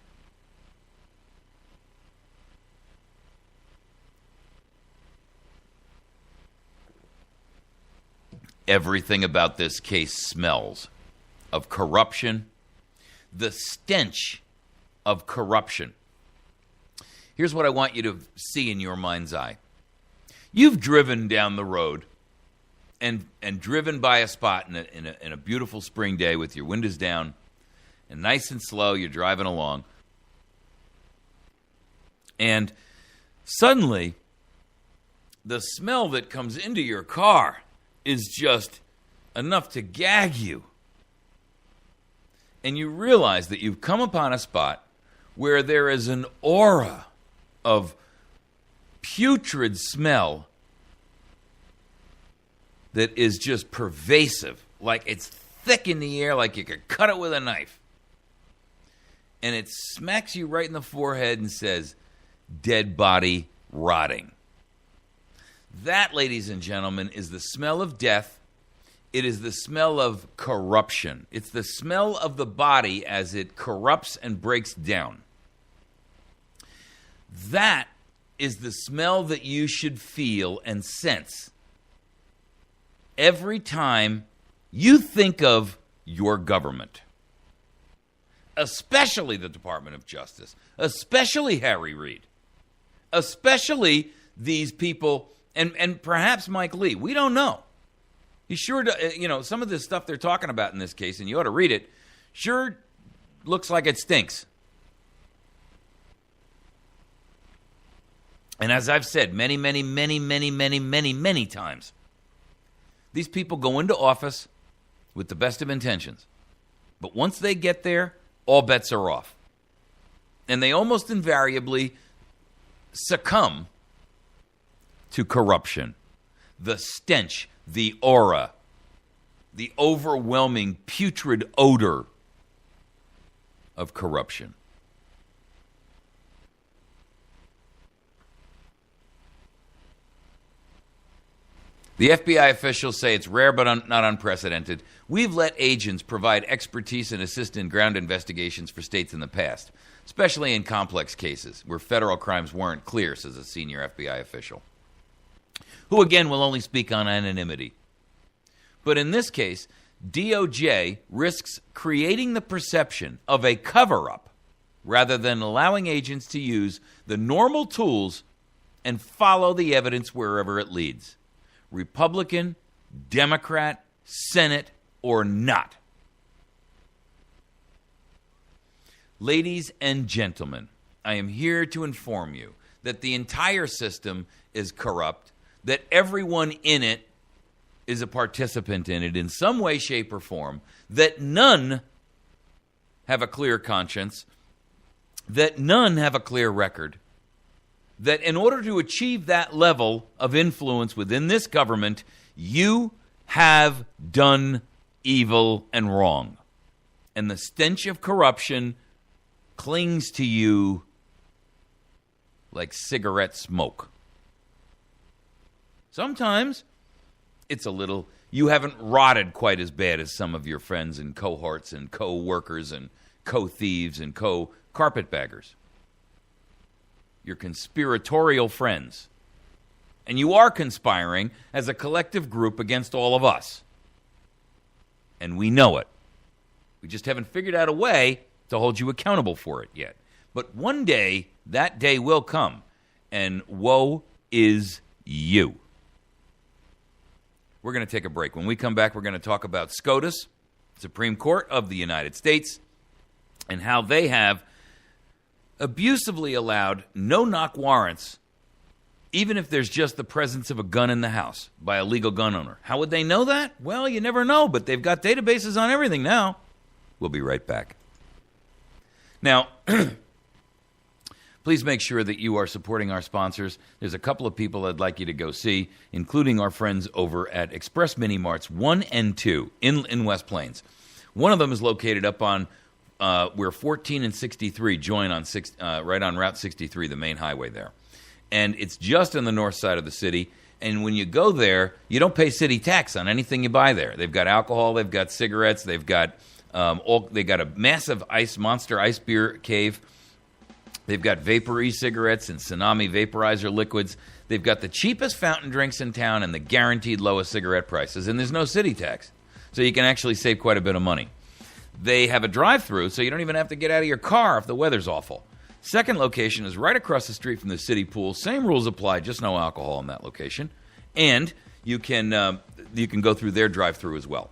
Everything about this case smells of corruption, the stench of corruption. Here's what I want you to see in your mind's eye. You've driven down the road and driven by a spot in a beautiful spring day with your windows down and nice and slow, you're driving along. And suddenly, the smell that comes into your car is just enough to gag you. And you realize that you've come upon a spot where there is an aura of putrid smell that is just pervasive, like it's thick in the air, like you could cut it with a knife. and it smacks you right in the forehead and says, dead body rotting. That, ladies and gentlemen, is the smell of death. It is the smell of corruption. It's the smell of the body as it corrupts and breaks down. That is the smell that you should feel and sense every time you think of your government. Especially the Department of Justice. Especially Harry Reid. Especially these people, and perhaps Mike Lee. We don't know. He sure, some of this stuff they're talking about in this case, and you ought to read it, sure looks like it stinks. And as I've said many times, these people go into office with the best of intentions. But once they get there, all bets are off. And they almost invariably succumb to corruption. The stench, the aura, the overwhelming putrid odor of corruption. The FBI officials say it's rare but not unprecedented. We've let agents provide expertise and assist in ground investigations for states in the past, especially in complex cases where federal crimes weren't clear, says a senior FBI official, who again will only speak on anonymity. But in this case, DOJ risks creating the perception of a cover-up rather than allowing agents to use the normal tools and follow the evidence wherever it leads. Republican, Democrat, Senate, or not. Ladies and gentlemen, I am here to inform you that the entire system is corrupt, that everyone in it is a participant in it in some way, shape, or form, that none have a clear conscience, that none have a clear record, that in order to achieve that level of influence within this government, you have done evil and wrong. And the stench of corruption clings to you like cigarette smoke. Sometimes it's a little, you haven't rotted quite as bad as some of your friends and cohorts and co-workers and co-thieves and co-carpetbaggers. Your conspiratorial friends. And you are conspiring as a collective group against all of us. And we know it. We just haven't figured out a way to hold you accountable for it yet. But one day, that day will come. And woe is you. We're going to take a break. When we come back, we're going to talk about SCOTUS, Supreme Court of the United States, and how they have abusively allowed no-knock warrants, even if there's just the presence of a gun in the house by a legal gun owner. How would they know that? Well, you never know, but they've got databases on everything now. We'll be right back. Now, please make sure that you are supporting our sponsors. There's a couple of people I'd like you to go see, including our friends over at Express Mini Marts 1 and 2 in West Plains. One of them is located up on where 14 and 63 join on right on Route 63, the main highway there. And it's just on the north side of the city. And when you go there, you don't pay city tax on anything you buy there. They've got alcohol, they've got cigarettes, they've got they got a massive monster ice beer cave. They've got vapor e-cigarettes and Tsunami vaporizer liquids. They've got the cheapest fountain drinks in town and the guaranteed lowest cigarette prices. And there's no city tax. So you can actually save quite a bit of money. They have a drive-through, so you don't even have to get out of your car if the weather's awful. Second location is right across the street from the city pool. Same rules apply, just no alcohol in that location. And you can go through their drive-through as well.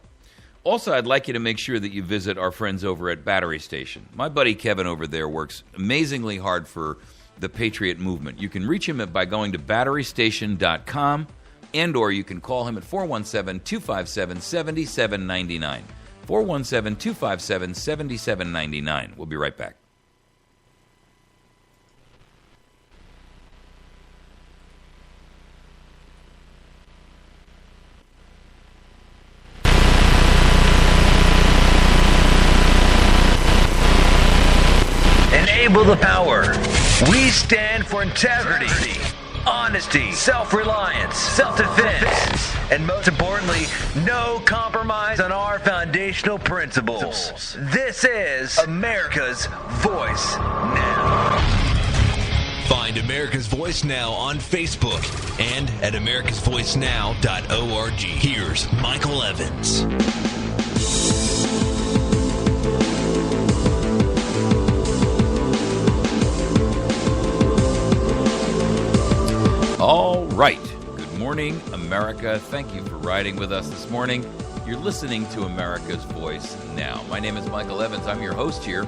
Also, I'd like you to make sure that you visit our friends over at Battery Station. My buddy Kevin over there works amazingly hard for the Patriot movement. You can reach him by going to batterystation.com, and or you can call him at 417-257-7799. 417-257-7799. We'll be right back. enable the power. We stand for integrity, honesty, self-reliance, self-defense, and most importantly, no compromise on our foundational principles. This is America's Voice Now. Find America's Voice Now on Facebook and at americasvoicenow.org. Here's Michael Evans. All right. Good morning, America. Thank you for riding with us this morning. You're listening to America's Voice Now. My name is Michael Evans. I'm your host here.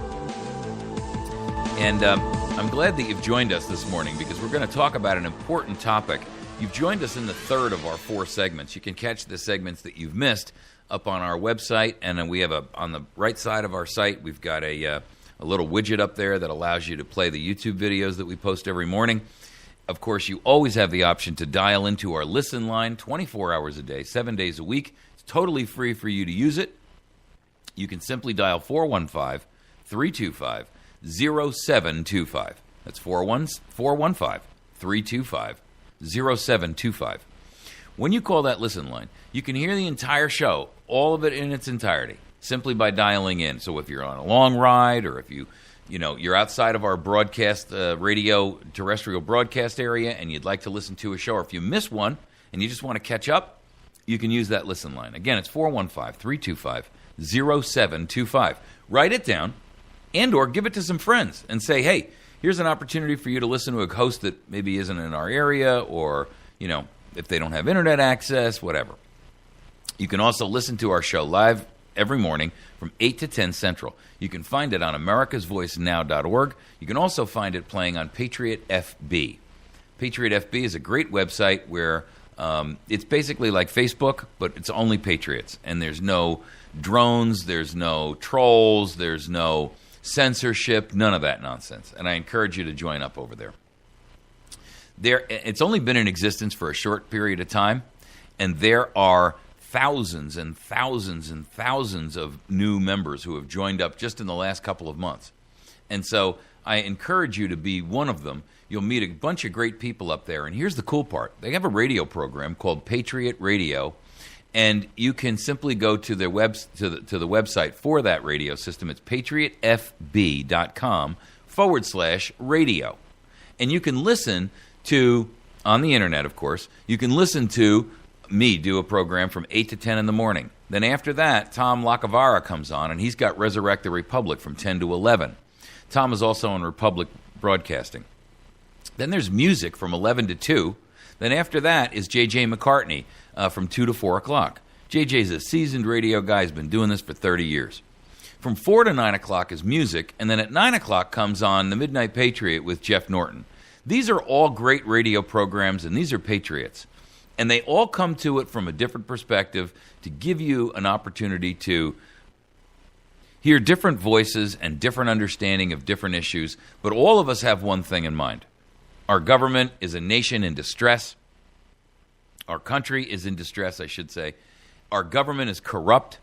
And I'm glad that you've joined us this morning because we're going to talk about an important topic. You've joined us in the third of our four segments. You can catch the segments that you've missed up on our website. And then we have on the right side of our site, we've got a little widget up there that allows you to play the YouTube videos that we post every morning. Of course, you always have the option to dial into our listen line 24 hours a day, 7 days a week. It's totally free for you to use it. You can simply dial 415-325-0725. That's 415-325-0725. When you call that listen line, you can hear the entire show, all of it in its entirety, simply by dialing in. So if you're on a long ride or if you're outside of our broadcast radio terrestrial broadcast area and you'd like to listen to a show, or if you miss one and you just want to catch up, you can use that listen line. Again, it's 415-325-0725. Write it down and or give it to some friends and say, hey, here's an opportunity for you to listen to a host that maybe isn't in our area, or, if they don't have internet access, whatever. You can also listen to our show live every morning from 8 to 10 Central. You can find it on americasvoicenow.org. You can also find it playing on Patriot FB. Patriot FB is a great website where it's basically like Facebook, but it's only Patriots. And there's no drones, there's no trolls, there's no censorship, none of that nonsense. And I encourage you to join up over there. It's only been in existence for a short period of time, and there are thousands and thousands and thousands of new members who have joined up just in the last couple of months. And so I encourage you to be one of them. You'll meet a bunch of great people up there. And here's the cool part. They have a radio program called Patriot Radio, and you can simply go to their to the website for that radio system. It's patriotfb.com/radio. And you can listen to, on the internet, of course, you can listen to me do a program from 8 to 10 in the morning. Then after that, Tom Lacavara comes on, and he's got Resurrect the Republic from 10 to 11. Tom is also on Republic Broadcasting. Then there's music from 11 to 2. Then after that is J.J. McCartney from 2 to 4 o'clock. J.J.'s a seasoned radio guy. He's been doing this for 30 years. From 4 to 9 o'clock is music, and then at 9 o'clock comes on The Midnight Patriot with Jeff Norton. These are all great radio programs, and these are Patriots. And they all come to it from a different perspective to give you an opportunity to hear different voices and different understanding of different issues. But all of us have one thing in mind. Our government is a nation in distress. Our country is in distress, I should say. Our government is corrupt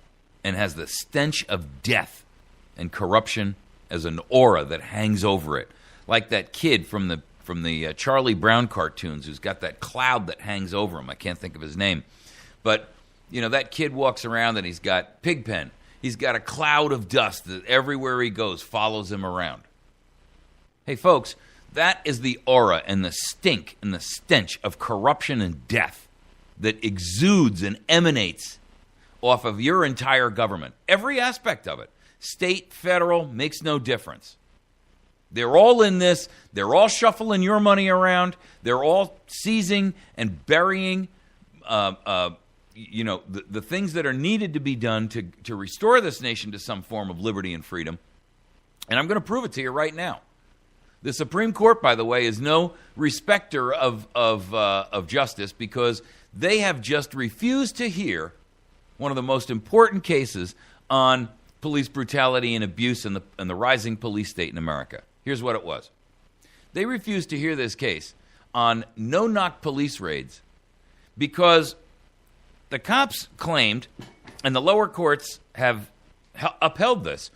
and has the stench of death and corruption as an aura that hangs over it. Like that kid from the Charlie Brown cartoons who's got that cloud that hangs over him. I can't think of his name. But, that kid walks around and he's got Pigpen. He's got a cloud of dust that everywhere he goes follows him around. Hey, folks, that is the aura and the stink and the stench of corruption and death that exudes and emanates off of your entire government. Every aspect of it. State, federal, makes no difference. They're all in this. They're all shuffling your money around. They're all seizing and burying, the things that are needed to be done to restore this nation to some form of liberty and freedom. And I'm going to prove it to you right now. The Supreme Court, by the way, is no respecter of justice, because they have just refused to hear one of the most important cases on police brutality and abuse and the rising police state in America. Here's what it was. They refused to hear this case on no-knock police raids because the cops claimed, and the lower courts have upheld this,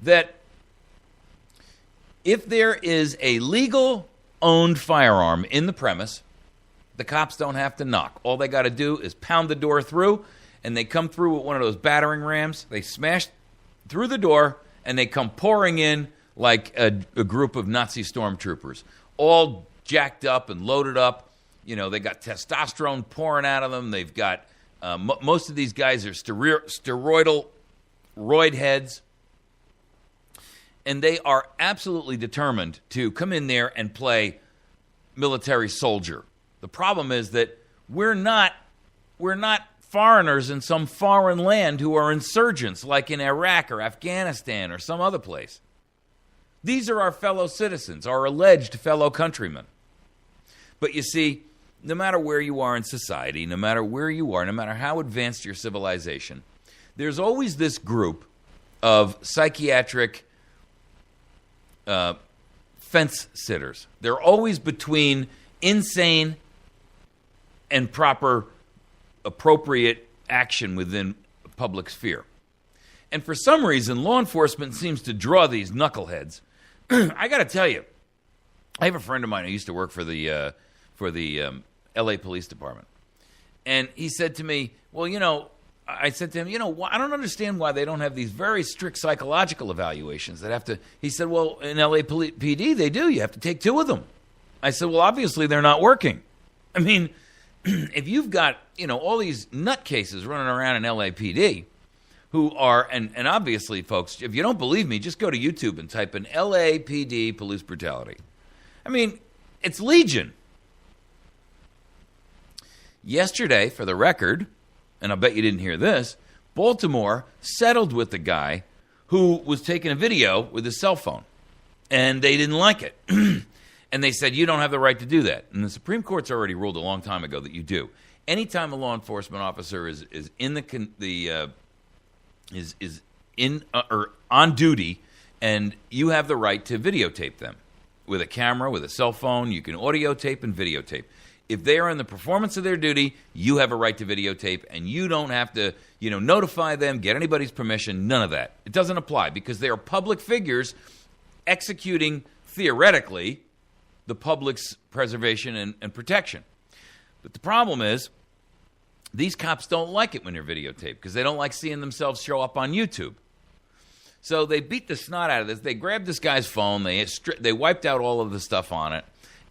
that If there is a legal owned firearm in the premise, the cops don't have to knock. All they got to do is pound the door through, and they come through with one of those battering rams. They smash through the door, and they come pouring in like a group of Nazi stormtroopers, all jacked up and loaded up. You know, they got testosterone pouring out of them. They've got, most of these guys are steroidal roid heads. And they are absolutely determined to come in there and play military soldier. The problem is that we're not foreigners in some foreign land who are insurgents like in Iraq or Afghanistan or some other place. These are our fellow citizens, our alleged fellow countrymen. But you see, no matter where you are in society, no matter where you are, no matter how advanced your civilization, there's always this group of psychiatric fence sitters. They're always between insane and proper, appropriate action within a public sphere. And for some reason, law enforcement seems to draw these knuckleheads. I got to tell you, I have a friend of mine who used to work for the L.A. Police Department. And he said to me, well, you know, I said to him, you know, I don't understand why they don't have these very strict psychological evaluations that have to, he said, well, in LA PD, they do. You have to take 2 of them. I said, well, obviously they're not working. I mean, if you've got, you know, all these nutcases running around in LAPD who are, and obviously, folks, if you don't believe me, just go to YouTube and type in LAPD police brutality. I mean, it's legion. Yesterday, for the record, and I bet you didn't hear this, Baltimore settled with the guy who was taking a video with his cell phone, and they didn't like it. And they said, you don't have the right to do that. And the Supreme Court's already ruled a long time ago that you do. Anytime a law enforcement officer is on duty, and you have the right to videotape them with a camera, with a cell phone, you can audio tape and videotape. If they are in the performance of their duty, you have a right to videotape, and you don't have to, you know, notify them, get anybody's permission, none of that. It doesn't apply because they are public figures executing, theoretically, the public's preservation and protection. But the problem is, these cops don't like it when they're videotaped because they don't like seeing themselves show up on YouTube. So they beat the snot out of this. They grabbed this guy's phone. They wiped out all of the stuff on it.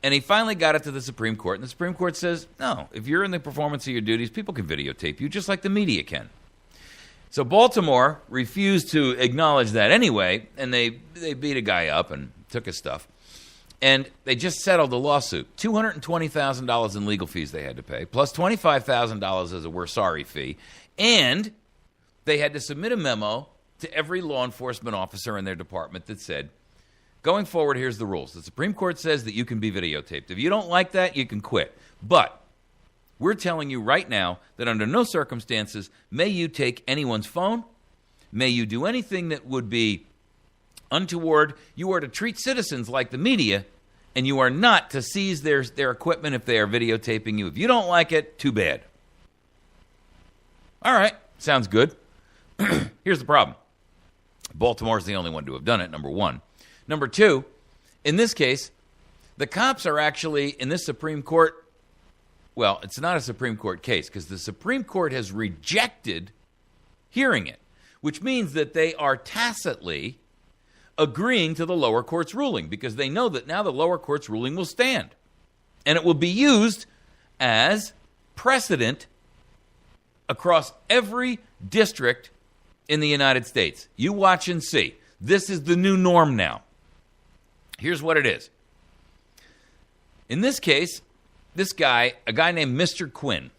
And he finally got it to the Supreme Court. And the Supreme Court says, no, if you're in the performance of your duties, people can videotape you just like the media can. So Baltimore refused to acknowledge that anyway, and they beat a guy up and took his stuff. And they just settled the lawsuit. $220,000 in legal fees they had to pay, plus $25,000 as a we're sorry fee. And they had to submit a memo to every law enforcement officer in their department that said, going forward, here's the rules. The Supreme Court says that you can be videotaped. If you don't like that, you can quit. But we're telling you right now that under no circumstances may you take anyone's phone, may you do anything that would be untoward. You are to treat citizens like the media, and you are not to seize their equipment if they are videotaping you. If you don't like it, too bad. All right, sounds good. Here's the problem. Baltimore's the only one to have done it, number one. Number two, in this case, the cops are actually, in this Supreme Court, well, it's not a Supreme Court case because the Supreme Court has rejected hearing it, which means that they are tacitly agreeing to the lower court's ruling because they know that now the lower court's ruling will stand. And it will be used as precedent across every district in the United States. You watch and see. This is the new norm now. Here's what it is. In this case, this guy, a guy named Mr. Quinn,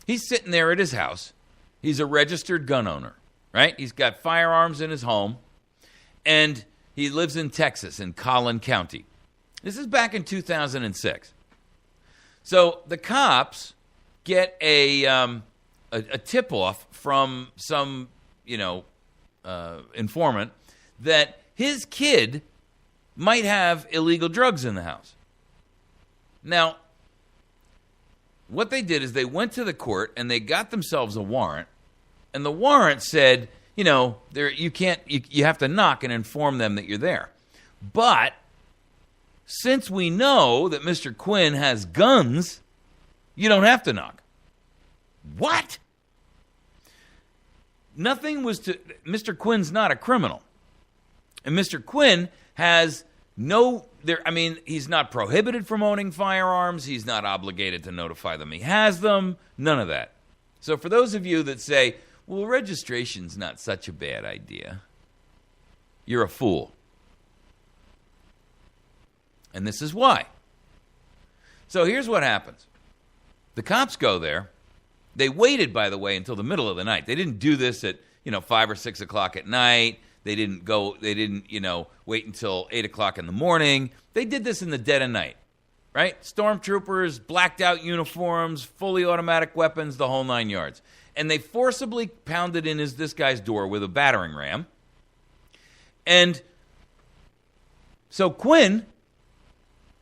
he's sitting there at his house. He's a registered gun owner, right? He's got firearms in his home, and he lives in Texas, in Collin County. This is back in 2006. So the cops get a tip-off from some, informant that his kid might have illegal drugs in the house. Now, what they did is they went to the court and they got themselves a warrant, and the warrant said, you have to knock and inform them that you're there. But since we know that Mr. Quinn has guns, you don't have to knock. What? Nothing was to... Mr. Quinn's not a criminal. And Mr. Quinn has no... he's not prohibited from owning firearms. He's not obligated to notify them he has them. None of that. So for those of you that say, well, registration's not such a bad idea, you're a fool. And this is why. So here's what happens. The cops go there. They waited, by the way, until the middle of the night. They didn't do this at, 5 or 6 o'clock at night. They didn't wait until 8 o'clock in the morning. They did this in the dead of night, right? Stormtroopers, blacked out uniforms, fully automatic weapons, the whole 9 yards. And they forcibly pounded in this guy's door with a battering ram. And so Quinn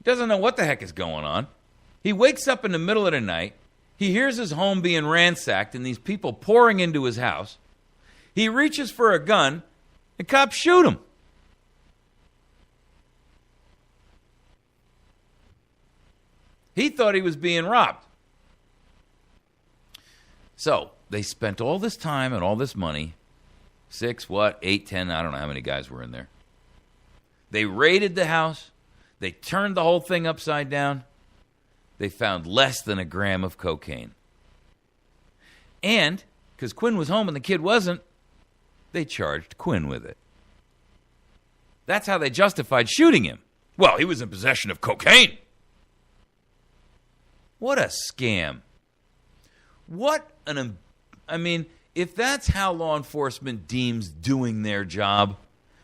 doesn't know what the heck is going on. He wakes up in the middle of the night. He hears his home being ransacked and these people pouring into his house. He reaches for a gun, and cops shoot him. He thought he was being robbed. So they spent all this time and all this money, 8, 10, I don't know how many guys were in there. They raided the house. They turned the whole thing upside down. They found less than a gram of cocaine. And, because Quinn was home and the kid wasn't, they charged Quinn with it. That's how they justified shooting him. Well, he was in possession of cocaine. What a scam. If that's how law enforcement deems doing their job,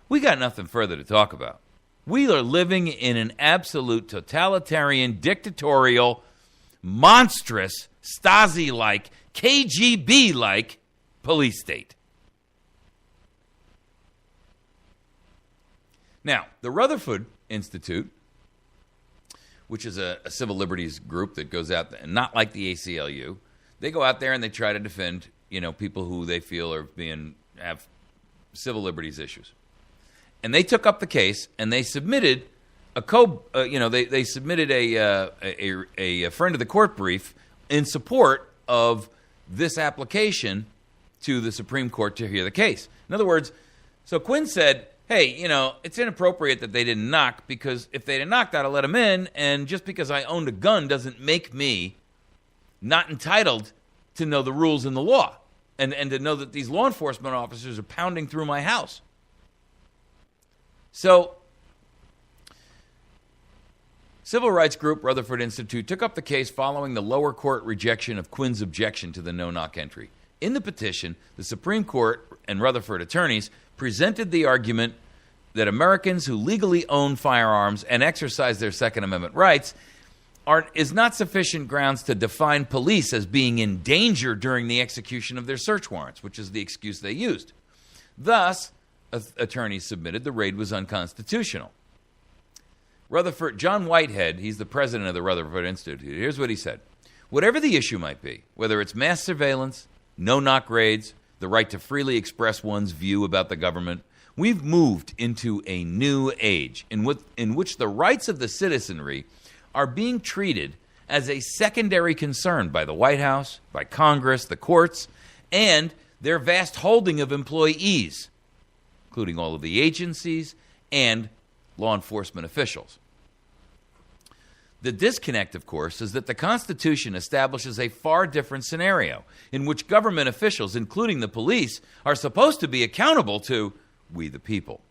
we got nothing further to talk about. We are living in an absolute totalitarian, dictatorial, monstrous, Stasi-like, KGB-like police state. Now, the Rutherford Institute, which is a civil liberties group that goes out there, not like the ACLU, they go out there and they try to defend, people who they feel have civil liberties issues. And they took up the case and they submitted they submitted a friend of the court brief in support of this application to the Supreme Court to hear the case. In other words, so Quinn said, hey, it's inappropriate that they didn't knock, because if they'd have knocked, I'd have let them in, and just because I owned a gun doesn't make me not entitled to know the rules and the law, and to know that these law enforcement officers are pounding through my house. So, civil rights group Rutherford Institute took up the case following the lower court rejection of Quinn's objection to the no-knock entry. In the petition, the Supreme Court and Rutherford attorneys presented the argument that Americans who legally own firearms and exercise their Second Amendment rights is not sufficient grounds to define police as being in danger during the execution of their search warrants, which is the excuse they used. Thus, attorneys submitted the raid was unconstitutional. John Whitehead, he's the president of the Rutherford Institute. Here's what he said. Whatever the issue might be, whether it's mass surveillance, no-knock raids, the right to freely express one's view about the government, we've moved into a new age in which the rights of the citizenry are being treated as a secondary concern by the White House, by Congress, the courts, and their vast holding of employees, including all of the agencies and law enforcement officials. The disconnect, of course, is that the Constitution establishes a far different scenario in which government officials, including the police, are supposed to be accountable to we the people.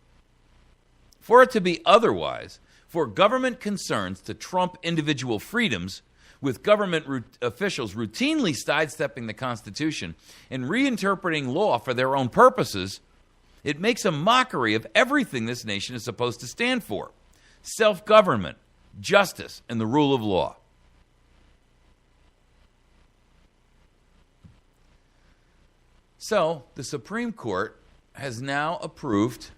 For it to be otherwise, for government concerns to trump individual freedoms, with government officials routinely sidestepping the Constitution and reinterpreting law for their own purposes, it makes a mockery of everything this nation is supposed to stand for: self-government, justice, and the rule of law. So, the Supreme Court has now approved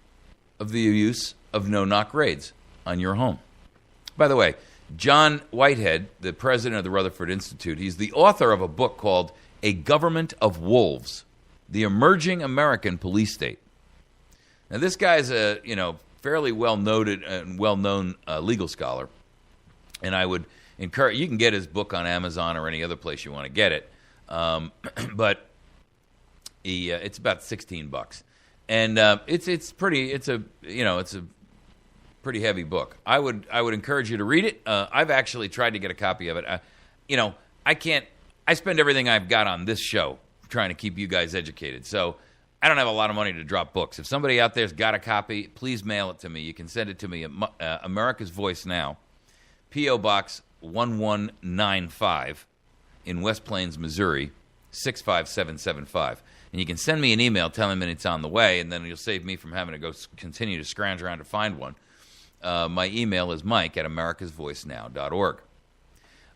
of the use of no-knock raids on your home. By the way, John Whitehead, the president of the Rutherford Institute, he's the author of a book called A Government of Wolves, The Emerging American Police State. Now, this guy's a, fairly well-noted and well-known legal scholar. And I would encourage, you can get his book on Amazon or any other place you want to get it. But it's about $16. And it's a pretty heavy book. I would encourage you to read it. I've actually tried to get a copy of it. I spend everything I've got on this show trying to keep you guys educated. So I don't have a lot of money to drop books. If somebody out there's got a copy, please mail it to me. You can send it to me at America's Voice Now, P.O. Box 1195 in West Plains, Missouri, 65775. And you can send me an email telling me it's on the way, and then you'll save me from having to go continue to scrounge around to find one. My email is mike@americasvoicenow.org.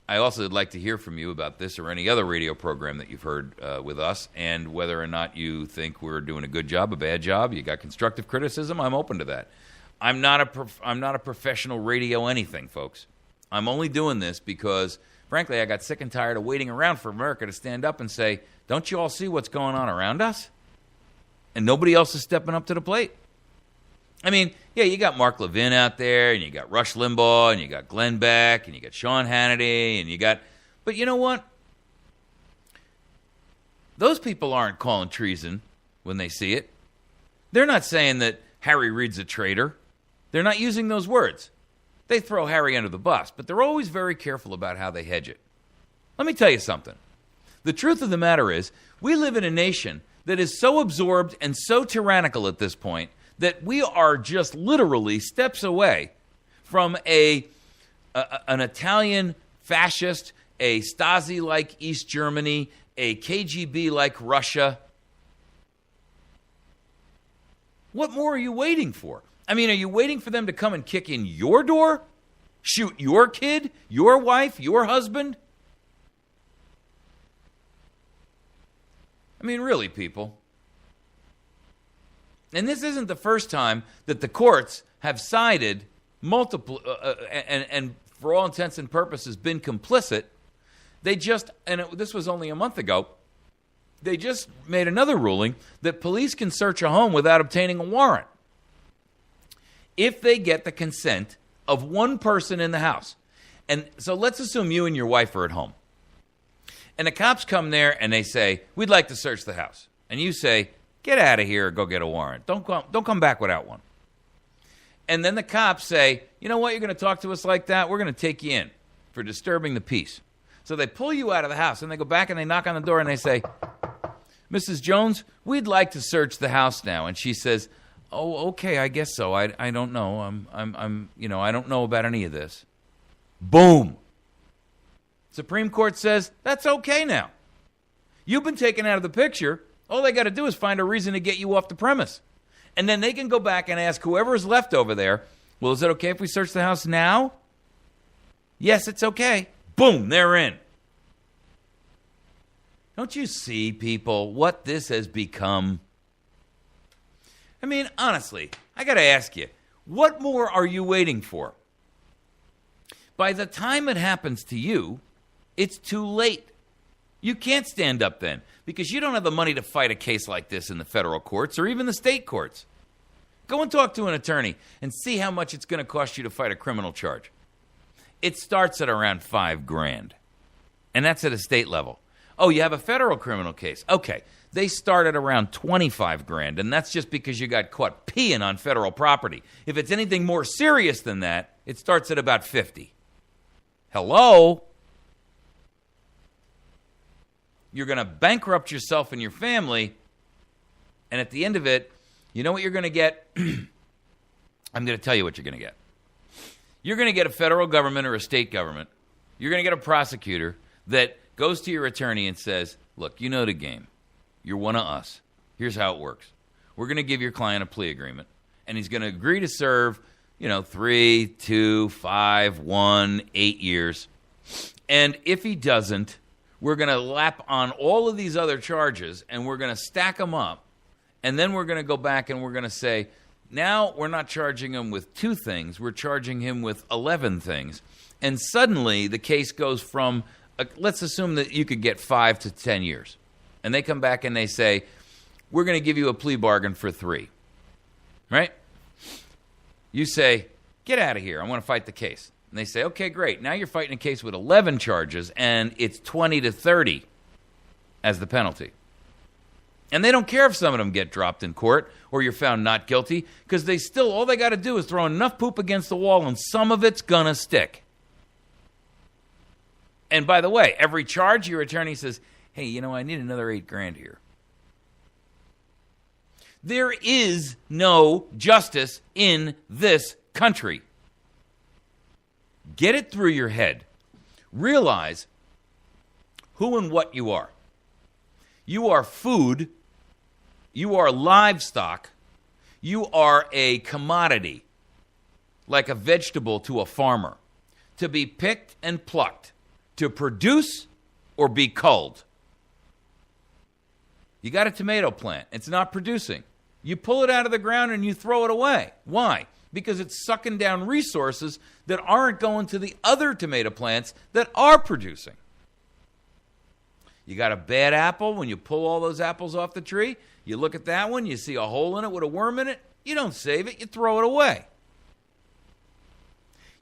I also would like to hear from you about this or any other radio program that you've heard with us, and whether or not you think we're doing a good job, a bad job. You got constructive criticism, I'm open to that. I'm not a professional radio anything, folks. I'm only doing this because, frankly, I got sick and tired of waiting around for America to stand up and say, don't you all see what's going on around us? And nobody else is stepping up to the plate. I mean, yeah, you got Mark Levin out there, and you got Rush Limbaugh, and you got Glenn Beck, and you got Sean Hannity, and you got... But you know what? Those people aren't calling treason when they see it. They're not saying that Harry Reid's a traitor. They're not using those words. They throw Harry under the bus, but they're always very careful about how they hedge it. Let me tell you something. The truth of the matter is, we live in a nation that is so absorbed and so tyrannical at this point that we are just literally steps away from an Italian fascist, a Stasi-like East Germany, a KGB-like Russia. What more are you waiting for? I mean, are you waiting for them to come and kick in your door? Shoot your kid, your wife, your husband? I mean, really, people. And this isn't the first time that the courts have sided multiple, and for all intents and purposes, been complicit. This was only a month ago, they just made another ruling that police can search a home without obtaining a warrant if they get the consent of one person in the house. And so let's assume you and your wife are at home. And the cops come there and they say, we'd like to search the house. And you say, get out of here or go get a warrant. Don't come back without one. And then the cops say, you know what, you're going to talk to us like that? We're going to take you in for disturbing the peace. So they pull you out of the house and they go back and they knock on the door and they say, Mrs. Jones, we'd like to search the house now. And she says, oh, okay, I guess so. I don't know. I don't know about any of this. Boom. Supreme Court says, that's okay now. You've been taken out of the picture. All they got to do is find a reason to get you off the premise. And then they can go back and ask whoever is left over there, well, is it okay if we search the house now? Yes, it's okay. Boom, they're in. Don't you see, people, what this has become? I mean, honestly, I got to ask you, what more are you waiting for? By the time it happens to you, it's too late. You can't stand up then because you don't have the money to fight a case like this in the federal courts or even the state courts. Go and talk to an attorney and see how much it's going to cost you to fight a criminal charge. It starts at around $5,000, and that's at a state level. Oh, you have a federal criminal case. Okay, they start at around $25,000, and that's just because you got caught peeing on federal property. If it's anything more serious than that, it starts at about $50,000. Hello? You're going to bankrupt yourself and your family, and at the end of it, you know what you're going to get? I'm going to tell you what you're going to get. You're going to get a federal government or a state government. You're going to get a prosecutor that goes to your attorney and says, look, you know the game. You're one of us. Here's how it works. We're going to give your client a plea agreement, and he's going to agree to serve, 3, 2, 5, 1, 8 years. And if he doesn't, we're going to lap on all of these other charges, and we're going to stack them up. And then we're going to go back and we're going to say, now we're not charging him with 2 things. We're charging him with 11 things. And suddenly the case goes from, let's assume that you could get 5 to 10 years. And they come back and they say, we're going to give you a plea bargain for 3. Right? You say, get out of here. I want to fight the case. And they say, okay, great. Now you're fighting a case with 11 charges, and it's 20 to 30 as the penalty. And they don't care if some of them get dropped in court or you're found not guilty, because all they got to do is throw enough poop against the wall and some of it's going to stick. And by the way, every charge, your attorney says, hey, I need another $8,000 here. There is no justice in this country. Get it through your head. Realize who and what you are. You are food. You are livestock. You are a commodity, like a vegetable to a farmer, to be picked and plucked, to produce or be culled. You got a tomato plant. It's not producing. You pull it out of the ground and you throw it away. Why? Because it's sucking down resources that aren't going to the other tomato plants that are producing. You got a bad apple. When you pull all those apples off the tree, you look at that one, you see a hole in it with a worm in it. You don't save it, you throw it away.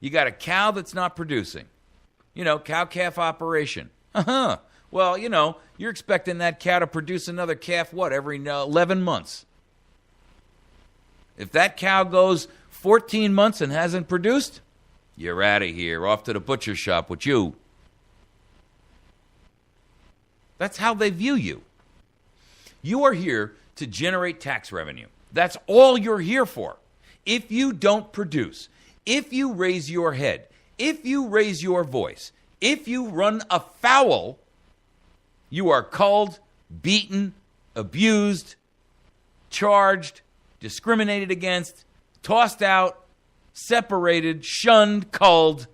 You got a cow that's not producing. Cow-calf operation. Well, you're expecting that cow to produce another calf, every 11 months. If that cow goes 14 months and hasn't produced, you're out of here, off to the butcher shop with you. That's how they view you. You are here to generate tax revenue. That's all you're here for. If you don't produce, if you raise your head, if you raise your voice, if you run afoul, you are culled, beaten, abused, charged, discriminated against, tossed out, separated, shunned, culled,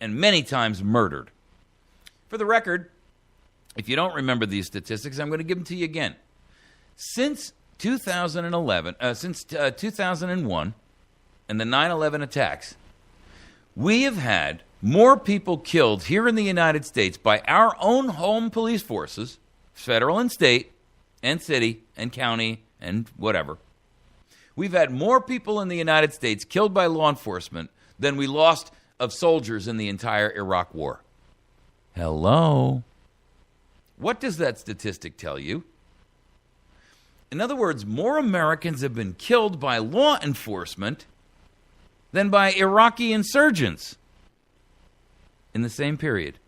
and many times murdered. For the record, if you don't remember these statistics, I'm going to give them to you again. Since 2001 and the 9/11 attacks, we have had more people killed here in the United States by our own home police forces, federal and state and city and county and whatever. We've had more people in the United States killed by law enforcement than we lost of soldiers in the entire Iraq War. Hello? What does that statistic tell you? In other words, more Americans have been killed by law enforcement than by Iraqi insurgents in the same period.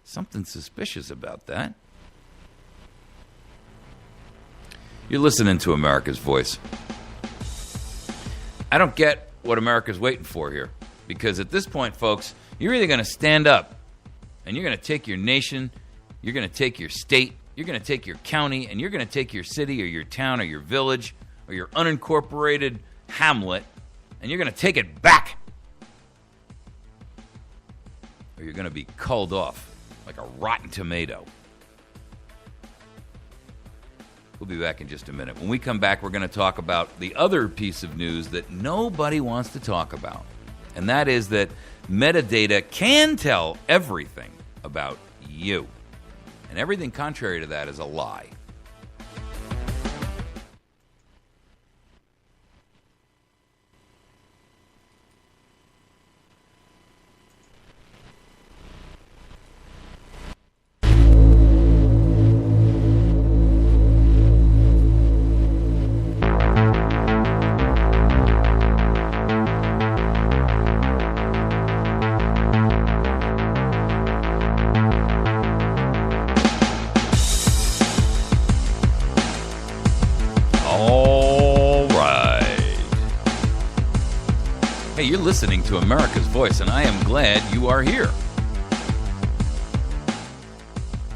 Something suspicious about that. You're listening to America's Voice. I don't get what America's waiting for here. Because at this point, folks, you're either going to stand up and you're going to take your nation, you're going to take your state, you're going to take your county, and you're going to take your city or your town or your village or your unincorporated hamlet, and you're going to take it back. Or you're going to be culled off like a rotten tomato. We'll be back in just a minute. When we come back, we're going to talk about the other piece of news that nobody wants to talk about. And that is that metadata can tell everything about you. And everything contrary to that is a lie. You're listening to America's Voice, and I am glad you are here.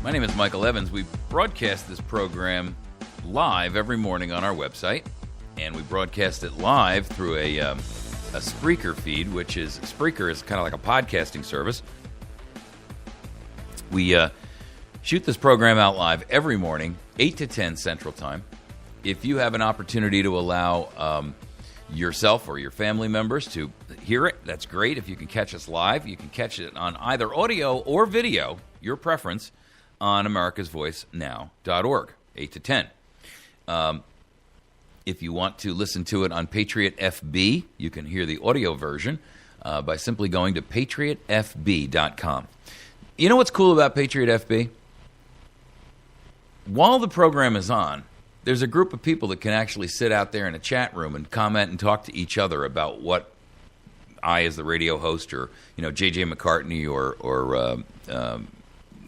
My name is Michael Evans. We broadcast this program live every morning on our website, and we broadcast it live through a Spreaker feed, which is, Spreaker is kind of like a podcasting service. We shoot this program out live every morning, 8 to 10 Central Time. If you have an opportunity to allow yourself or your family members to hear it, that's great. If you can catch us live, you can catch it on either audio or video, your preference, on americasvoicenow.org, 8 to 10. If you want to listen to it on Patriot FB, you can hear the audio version by simply going to patriotfb.com. You know what's cool about Patriot FB? While the program is on, there's a group of people that can actually sit out there in a chat room and comment and talk to each other about what I, as the radio host, or J.J. McCartney or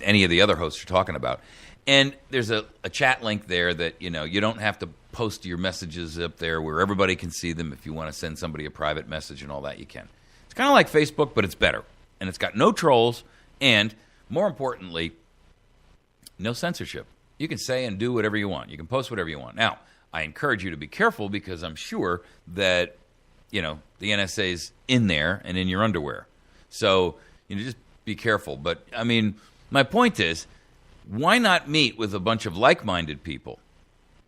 any of the other hosts are talking about. And there's a chat link there that, you don't have to post your messages up there where everybody can see them. If you want to send somebody a private message and all that, you can. It's kind of like Facebook, but it's better. And it's got no trolls and, more importantly, no censorship. You can say and do whatever you want. You can post whatever you want. Now, I encourage you to be careful because I'm sure that, the NSA's in there and in your underwear. So, just be careful. But, my point is, why not meet with a bunch of like-minded people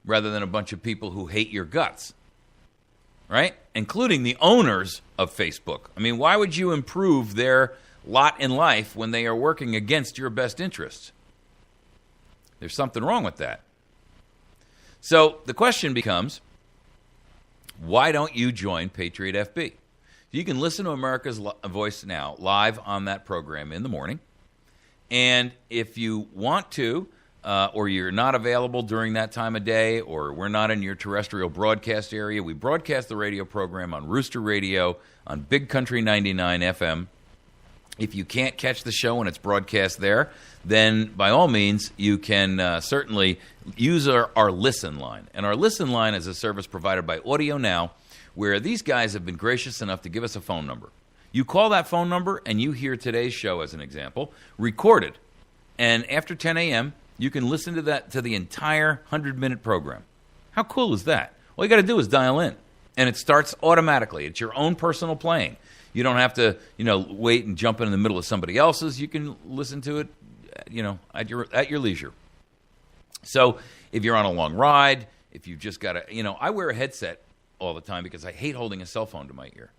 rather than a bunch of people who hate your guts, right? Including the owners of Facebook. Why would you improve their lot in life when they are working against your best interests? There's something wrong with that. So the question becomes, why don't you join Patriot FB? You can listen to America's Voice Now live on that program in the morning. And if you want to, or you're not available during that time of day, or we're not in your terrestrial broadcast area, we broadcast the radio program on Rooster Radio, on Big Country 99 FM. If you can't catch the show when it's broadcast there, then by all means, you can certainly use our Listen line. And our Listen line is a service provided by Audio Now, where these guys have been gracious enough to give us a phone number. You call that phone number and you hear today's show, as an example, recorded. And after 10 a.m., you can listen to the entire 100-minute program. How cool is that? All you got to do is dial in, and it starts automatically. It's your own personal playing. You don't have to, wait and jump in the middle of somebody else's. You can listen to it, at your leisure. So if you're on a long ride, if you've just got to, I wear a headset all the time because I hate holding a cell phone to my ear.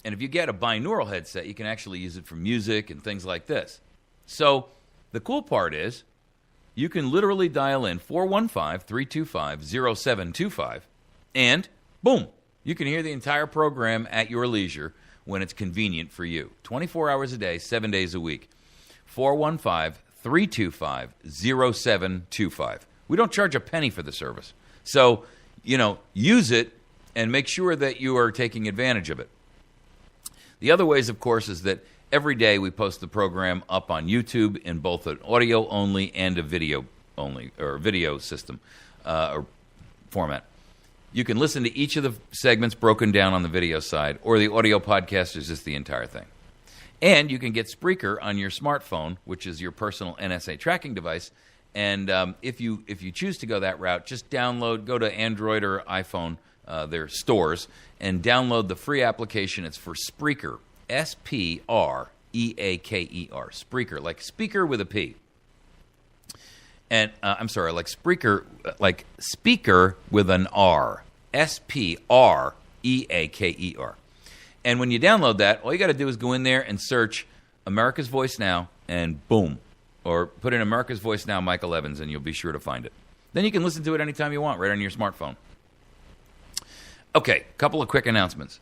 And if you get a binaural headset, you can actually use it for music and things like this. So the cool part is you can literally dial in 415-325-0725, and boom, you can hear the entire program at your leisure when it's convenient for you. 24 hours a day, 7 days a week. 415-325-0725. We don't charge a penny for the service. So, use it and make sure that you are taking advantage of it. The other ways, of course, is that every day we post the program up on YouTube in both an audio only and a video only, or video system or format. You can listen to each of the segments broken down on the video side, or the audio podcast is just the entire thing. And you can get Spreaker on your smartphone, which is your personal NSA tracking device. And if you choose to go that route, just go to Android or iPhone, their stores, and download the free application. It's for Spreaker, Spreaker, Spreaker, like speaker with a P. And like Spreaker, like speaker with an R, Spreaker. And when you download that, all you got to do is go in there and search America's Voice Now, and boom, or put in America's Voice Now, Michael Evans, and you'll be sure to find it. Then you can listen to it anytime you want, right on your smartphone. Okay, a couple of quick announcements.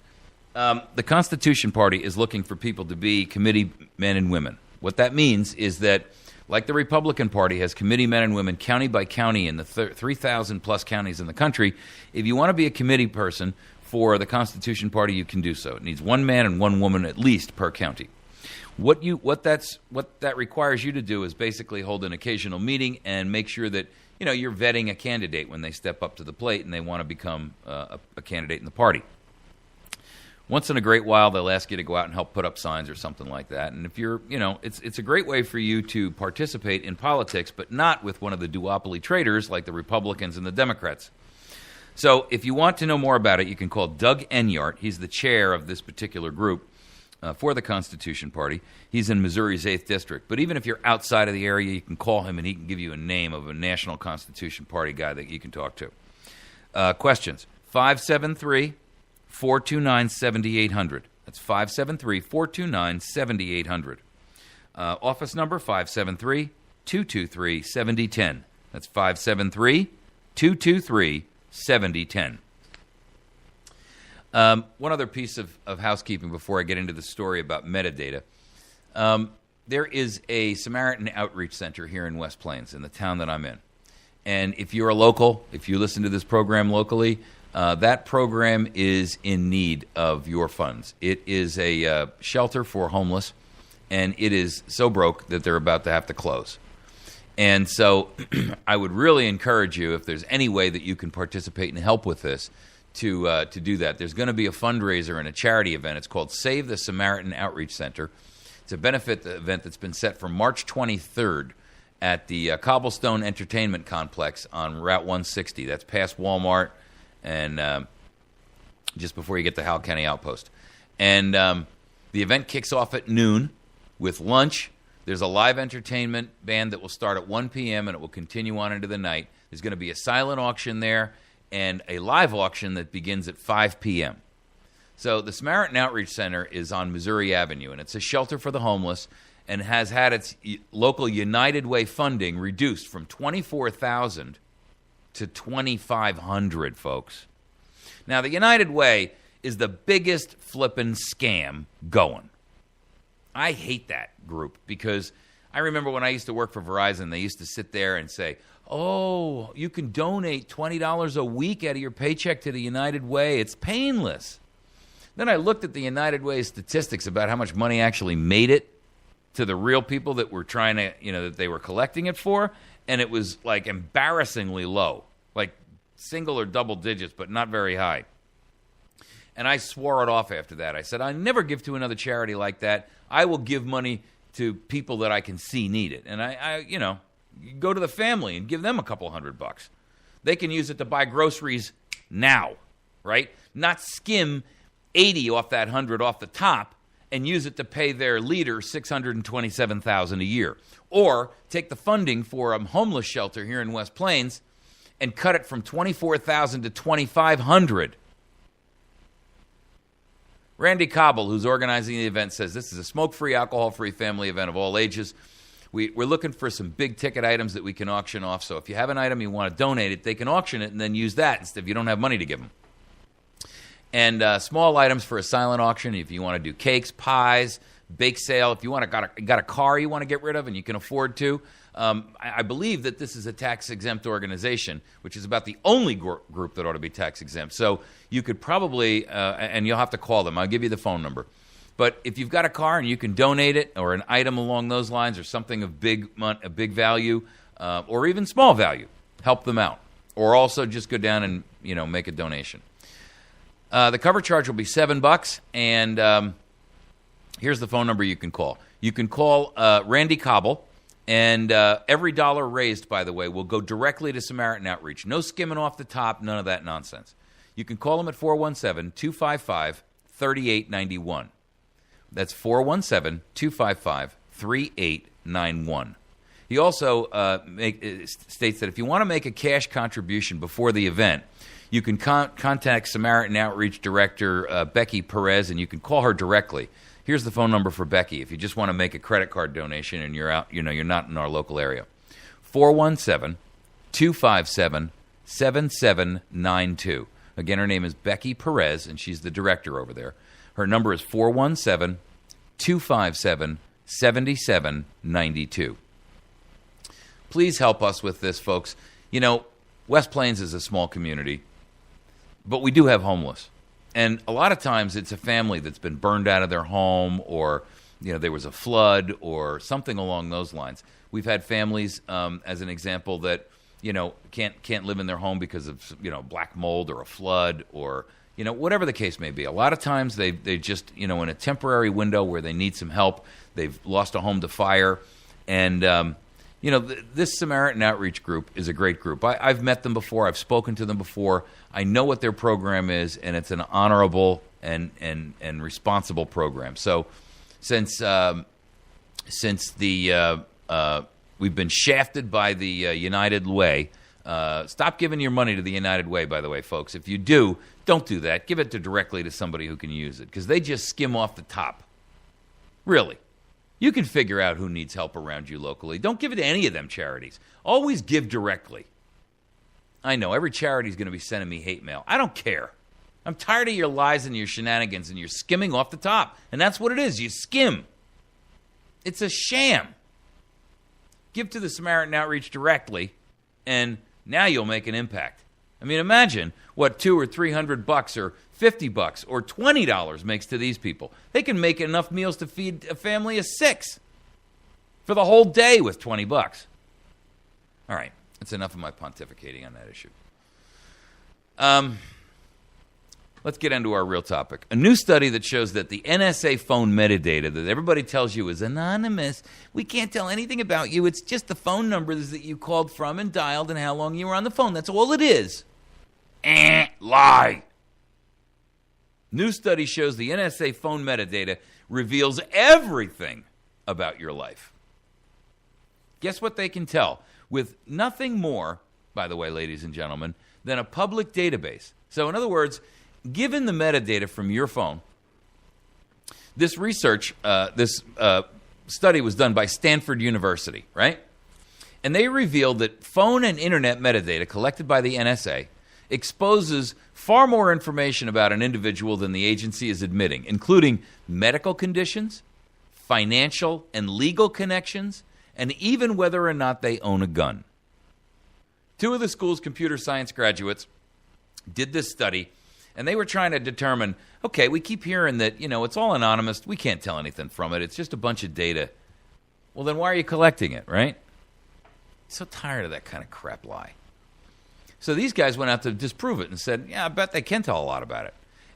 The Constitution Party is looking for people to be committee men and women. What that means is that, like the Republican Party has committee men and women county by county in the 3,000-plus counties in the country, if you want to be a committee person for the Constitution Party, you can do so. It needs one man and one woman at least per county. What that requires you to do is basically hold an occasional meeting and make sure that you're vetting a candidate when they step up to the plate and they want to become a candidate in the party. Once in a great while, they'll ask you to go out and help put up signs or something like that. And if you're, it's a great way for you to participate in politics, but not with one of the duopoly traders like the Republicans and the Democrats. So if you want to know more about it, you can call Doug Enyart. He's the chair of this particular group for the Constitution Party. He's in Missouri's 8th District. But even if you're outside of the area, you can call him and he can give you a name of a National Constitution Party guy that you can talk to. Questions? 573-429-7800. That's 573-429-7800. Office number 573-223-7010. That's 573 223-7010. One other piece of housekeeping before I get into the story about metadata. There is a Samaritan Outreach Center here in West Plains, in the town that I'm in. And if you're a local, if you listen to this program locally, that program is in need of your funds. It is a shelter for homeless, and it is so broke that they're about to have to close. And so I would really encourage you, if there's any way that you can participate and help with this, to do that. There's going to be a fundraiser and a charity event. It's called Save the Samaritan Outreach Center. It's a benefit event that's been set for March 23rd at the Cobblestone Entertainment Complex on Route 160. That's past Walmart and just before you get to Howell County Outpost. And the event kicks off at noon with lunch. There's a live entertainment band that will start at 1 p.m. and it will continue on into the night. There's going to be a silent auction there and a live auction that begins at 5 p.m. So the Samaritan Outreach Center is on Missouri Avenue, and it's a shelter for the homeless and has had its local United Way funding reduced from $24,000 to $2,500, folks. Now, the United Way is the biggest flippin' scam going. I hate that group because I remember when I used to work for Verizon, they used to sit there and say, oh, you can donate $20 a week out of your paycheck to the United Way. It's painless. Then I looked at the United Way statistics about how much money actually made it to the real people that were trying to, that they were collecting it for, and it was like embarrassingly low, like single or double digits, but not very high. And I swore it off after that. I said, I never give to another charity like that. I will give money to people that I can see need it. And I go to the family and give them a couple $100. They can use it to buy groceries now, right? Not skim 80 off that 100 off the top and use it to pay their leader $627,000 a year. Or take the funding for a homeless shelter here in West Plains and cut it from $24,000 to $2,500. Randy Cobble, who's organizing the event, says this is a smoke-free, alcohol-free family event of all ages. We're looking for some big-ticket items that we can auction off. So if you have an item you want to donate it, they can auction it and then use that instead if you don't have money to give them. And small items for a silent auction if you want to do cakes, pies, bake sale. If you got a car you want to get rid of and you can afford to. I believe that this is a tax-exempt organization, which is about the only group that ought to be tax-exempt. So you could probably, and you'll have to call them. I'll give you the phone number. But if you've got a car and you can donate it or an item along those lines or something of big value or even small value, help them out. Or also just go down and make a donation. The cover charge will be $7, and here's the phone number you can call. You can call Randy Cobble, and every dollar raised, by the way, will go directly to Samaritan Outreach. No skimming off the top, none of that nonsense. You can call him at 417-255-3891. That's 417-255-3891. He also states that if you want to make a cash contribution before the event, you can contact Samaritan Outreach Director Becky Perez, and you can call her directly. Here's the phone number for Becky if you just want to make a credit card donation and you're out, you're not in our local area. 417-257-7792. Again, her name is Becky Perez, and she's the director over there. Her number is 417-257-7792. Please help us with this, folks. West Plains is a small community, but we do have homeless. And a lot of times it's a family that's been burned out of their home or, there was a flood or something along those lines. We've had families, as an example, that, can't live in their home because of, black mold or a flood or, whatever the case may be. A lot of times they just, in a temporary window where they need some help, they've lost a home to fire. And, this Samaritan Outreach group is a great group. I've met them before. I've spoken to them before. I know what their program is, and it's an honorable and responsible program. So since we've been shafted by the United Way, stop giving your money to the United Way, by the way, folks. If you do, don't do that. Give it directly to somebody who can use it because they just skim off the top. Really. You can figure out who needs help around you locally. Don't give it to any of them charities. Always give directly. I know every charity's going to be sending me hate mail. I don't care. I'm tired of your lies and your shenanigans, and you're skimming off the top. And that's what it is. You skim. It's a sham. Give to the Samaritan Outreach directly, and now you'll make an impact. I mean, imagine what $200 or $300 or $50 or $20 makes to these people. They can make enough meals to feed a family of 6 for the whole day with $20. All right, that's enough of my pontificating on that issue. Let's get into our real topic. A new study that shows that the NSA phone metadata that everybody tells you is anonymous. We can't tell anything about you. It's just the phone numbers that you called from and dialed and how long you were on the phone. That's all it is. Lie. New study shows the NSA phone metadata reveals everything about your life. Guess what they can tell? With nothing more, by the way, ladies and gentlemen, than a public database. So in other words, given the metadata from your phone, this research, this study was done by Stanford University, right? And they revealed that phone and internet metadata collected by the NSA exposes far more information about an individual than the agency is admitting, including medical conditions, financial and legal connections, and even whether or not they own a gun. 2 of the school's computer science graduates did this study, and they were trying to determine, okay, we keep hearing that, it's all anonymous. We can't tell anything from it. It's just a bunch of data. Well, then why are you collecting it, right? So tired of that kind of crap lie. So these guys went out to disprove it and said, yeah, I bet they can tell a lot about it.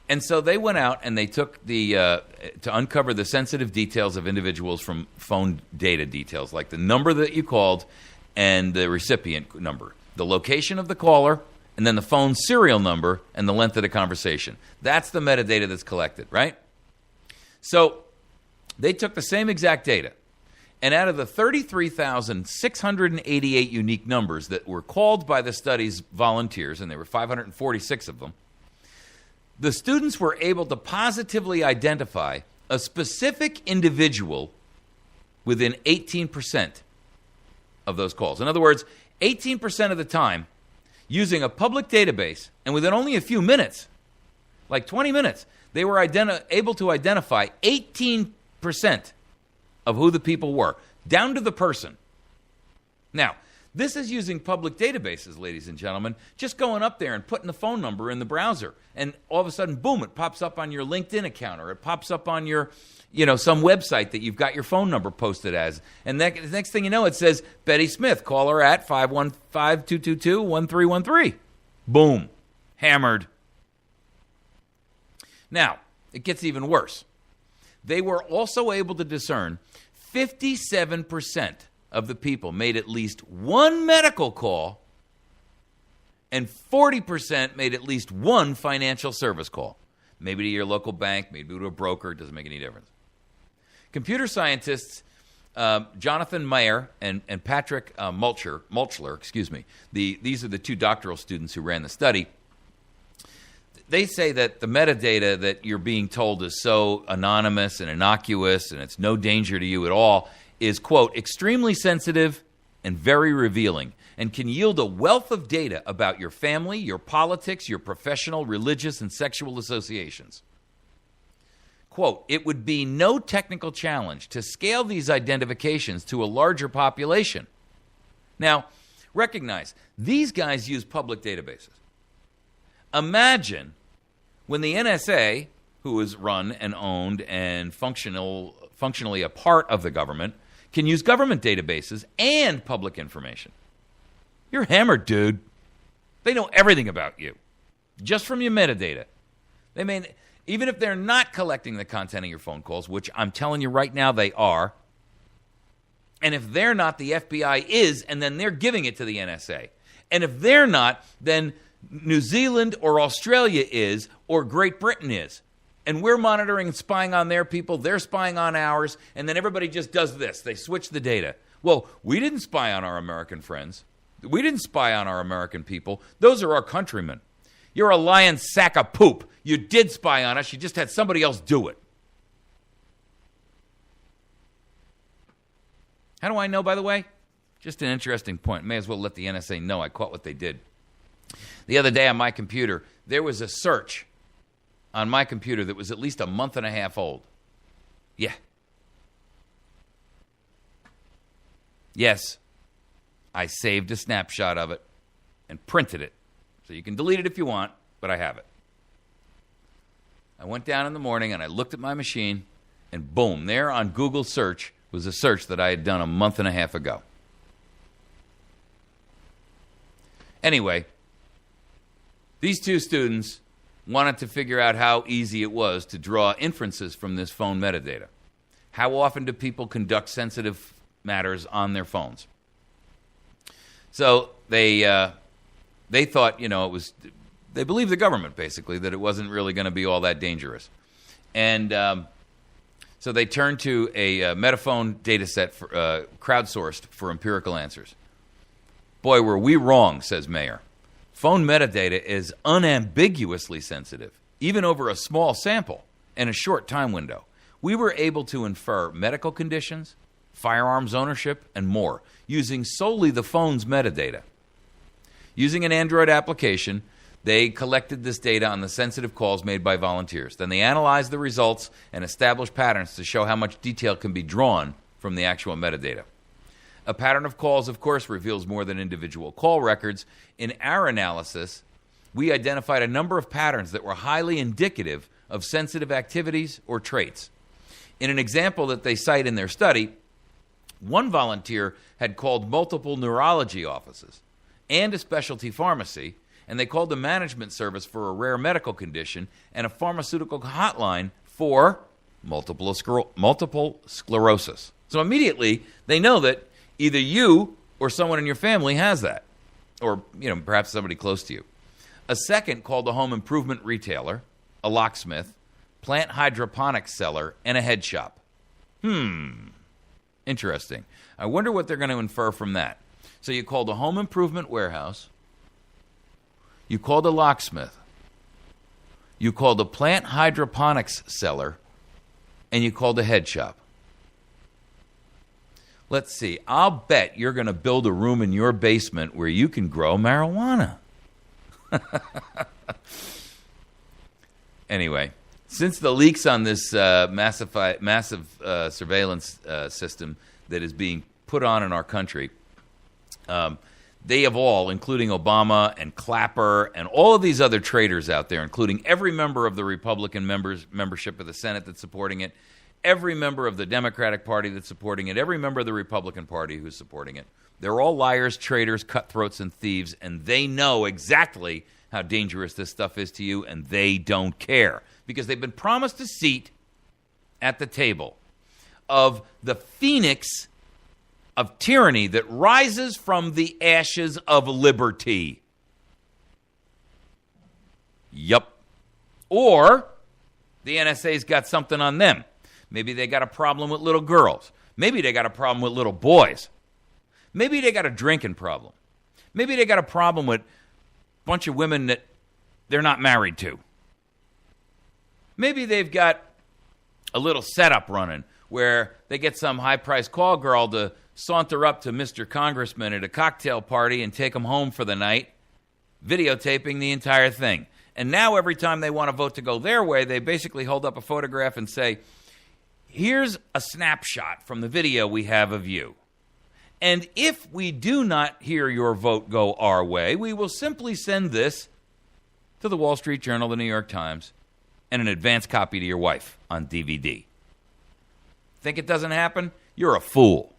And so they went out and they took to uncover the sensitive details of individuals from phone data details, like the number that you called and the recipient number, the location of the caller, and then the phone serial number and the length of the conversation. That's the metadata that's collected, right? So they took the same exact data, and out of the 33,688 unique numbers that were called by the study's volunteers, and there were 546 of them, the students were able to positively identify a specific individual within 18% of those calls. In other words, 18% of the time, using a public database, and within only a few minutes, like 20 minutes, they were able to identify 18% of who the people were, down to the person. Now, this is using public databases, ladies and gentlemen, just going up there and putting the phone number in the browser, and all of a sudden, boom, it pops up on your LinkedIn account, or it pops up on your, some website that you've got your phone number posted as. And the next thing you know, it says, Betty Smith, call her at 515-222-1313. Boom. Hammered. Now, it gets even worse. They were also able to discern 57% of the people made at least one medical call, and 40% made at least one financial service call. Maybe to your local bank, maybe to a broker, it doesn't make any difference. Computer scientists Jonathan Mayer and Patrick Mulchler, these are the 2 doctoral students who ran the study. They say that the metadata that you're being told is so anonymous and innocuous and it's no danger to you at all is, quote, extremely sensitive and very revealing, and can yield a wealth of data about your family, your politics, your professional, religious, and sexual associations. Quote, it would be no technical challenge to scale these identifications to a larger population. Now, recognize, these guys use public databases. Imagine when the NSA, who is run and owned and functionally a part of the government, can use government databases and public information. You're hammered, dude. They know everything about you, just from your metadata. They mean, even if they're not collecting the content of your phone calls, which I'm telling you right now they are, and if they're not, the FBI is, and then they're giving it to the NSA. And if they're not, then New Zealand or Australia is, or Great Britain is. And we're monitoring and spying on their people, they're spying on ours, and then everybody just does this. They switch the data. Well, we didn't spy on our American friends. We didn't spy on our American people. Those are our countrymen. You're a lying sack of poop. You did spy on us. You just had somebody else do it. How do I know, by the way? Just an interesting point. May as well let the NSA know I caught what they did. The other day on my computer, there was a search on my computer that was at least a month and a half old. Yeah. Yes, I saved a snapshot of it and printed it. So you can delete it if you want, but I have it. I went down in the morning and I looked at my machine, and boom, there on Google search was a search that I had done a month and a half ago. Anyway, these two students wanted to figure out how easy it was to draw inferences from this phone metadata. How often do people conduct sensitive matters on their phones? So they thought, it was, they believed the government, basically, that it wasn't really going to be all that dangerous. And so they turned to a Metaphone data set for, crowdsourced for empirical answers. Boy, were we wrong, says Mayer. Phone metadata is unambiguously sensitive, even over a small sample and a short time window. We were able to infer medical conditions, firearms ownership, and more, using solely the phone's metadata. Using an Android application, they collected this data on the sensitive calls made by volunteers. Then they analyzed the results and established patterns to show how much detail can be drawn from the actual metadata. A pattern of calls, of course, reveals more than individual call records. In our analysis, we identified a number of patterns that were highly indicative of sensitive activities or traits. In an example that they cite in their study, one volunteer had called multiple neurology offices and a specialty pharmacy, and they called the management service for a rare medical condition and a pharmaceutical hotline for multiple sclerosis. So immediately, they know that either you or someone in your family has that, or perhaps somebody close to you. A second called a home improvement retailer, a locksmith, plant hydroponics seller, and a head shop. Interesting. I wonder what they're going to infer from that. So you called a home improvement warehouse, you called a locksmith, you called a plant hydroponics seller, and you called a head shop. Let's see. I'll bet you're going to build a room in your basement where you can grow marijuana. Anyway, since the leaks on this massive surveillance system that is being put on in our country, they have all, including Obama and Clapper and all of these other traitors out there, including every member of the Republican membership of the Senate that's supporting it, every member of the Democratic Party that's supporting it, every member of the Republican Party who's supporting it. They're all liars, traitors, cutthroats, and thieves, and they know exactly how dangerous this stuff is to you, and they don't care because they've been promised a seat at the table of the phoenix of tyranny that rises from the ashes of liberty. Yup. Or the NSA's got something on them. Maybe they got a problem with little girls. Maybe they got a problem with little boys. Maybe they got a drinking problem. Maybe they got a problem with a bunch of women that they're not married to. Maybe they've got a little setup running where they get some high-priced call girl to saunter up to Mr. Congressman at a cocktail party and take him home for the night, videotaping the entire thing. And now every time they want to vote to go their way, they basically hold up a photograph and say, here's a snapshot from the video we have of you. And if we do not hear your vote go our way, we will simply send this to the Wall Street Journal, the New York Times, and an advance copy to your wife on DVD. Think it doesn't happen? You're a fool.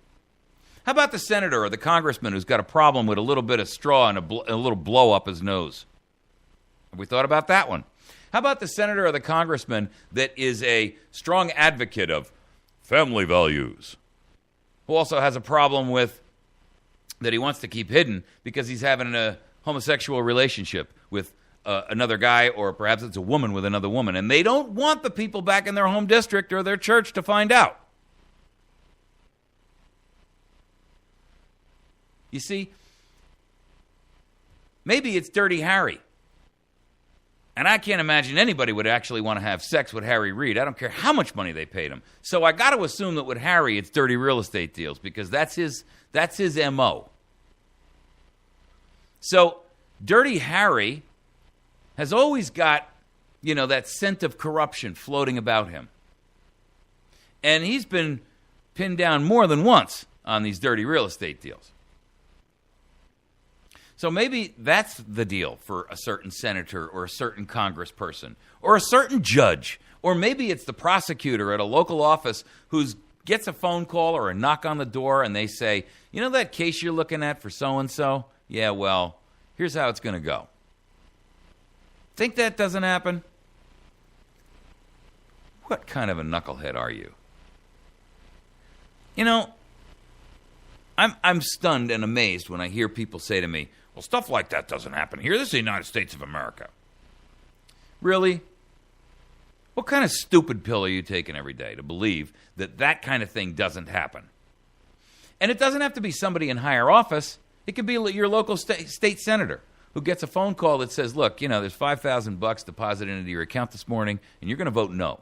How about the senator or the congressman who's got a problem with a little bit of straw and a little blow up his nose? Have we thought about that one? How about the senator or the congressman that is a strong advocate of family values, who also has a problem with that he wants to keep hidden because he's having a homosexual relationship with another guy, or perhaps it's a woman with another woman, and they don't want the people back in their home district or their church to find out? You see, maybe it's Dirty Harry. And I can't imagine anybody would actually want to have sex with Harry Reid. I don't care how much money they paid him. So I got to assume that with Harry, it's dirty real estate deals because that's his MO. So Dirty Harry has always got, that scent of corruption floating about him. And he's been pinned down more than once on these dirty real estate deals. So maybe that's the deal for a certain senator or a certain congressperson or a certain judge. Or maybe it's the prosecutor at a local office who gets a phone call or a knock on the door and they say, that case you're looking at for so-and-so? Yeah, well, here's how it's going to go. Think that doesn't happen? What kind of a knucklehead are you? I'm stunned and amazed when I hear people say to me, well, stuff like that doesn't happen here. This is the United States of America. Really? What kind of stupid pill are you taking every day to believe that kind of thing doesn't happen? And it doesn't have to be somebody in higher office. It could be your local state senator who gets a phone call that says, look, there's $5,000 deposited into your account this morning, and you're going to vote no.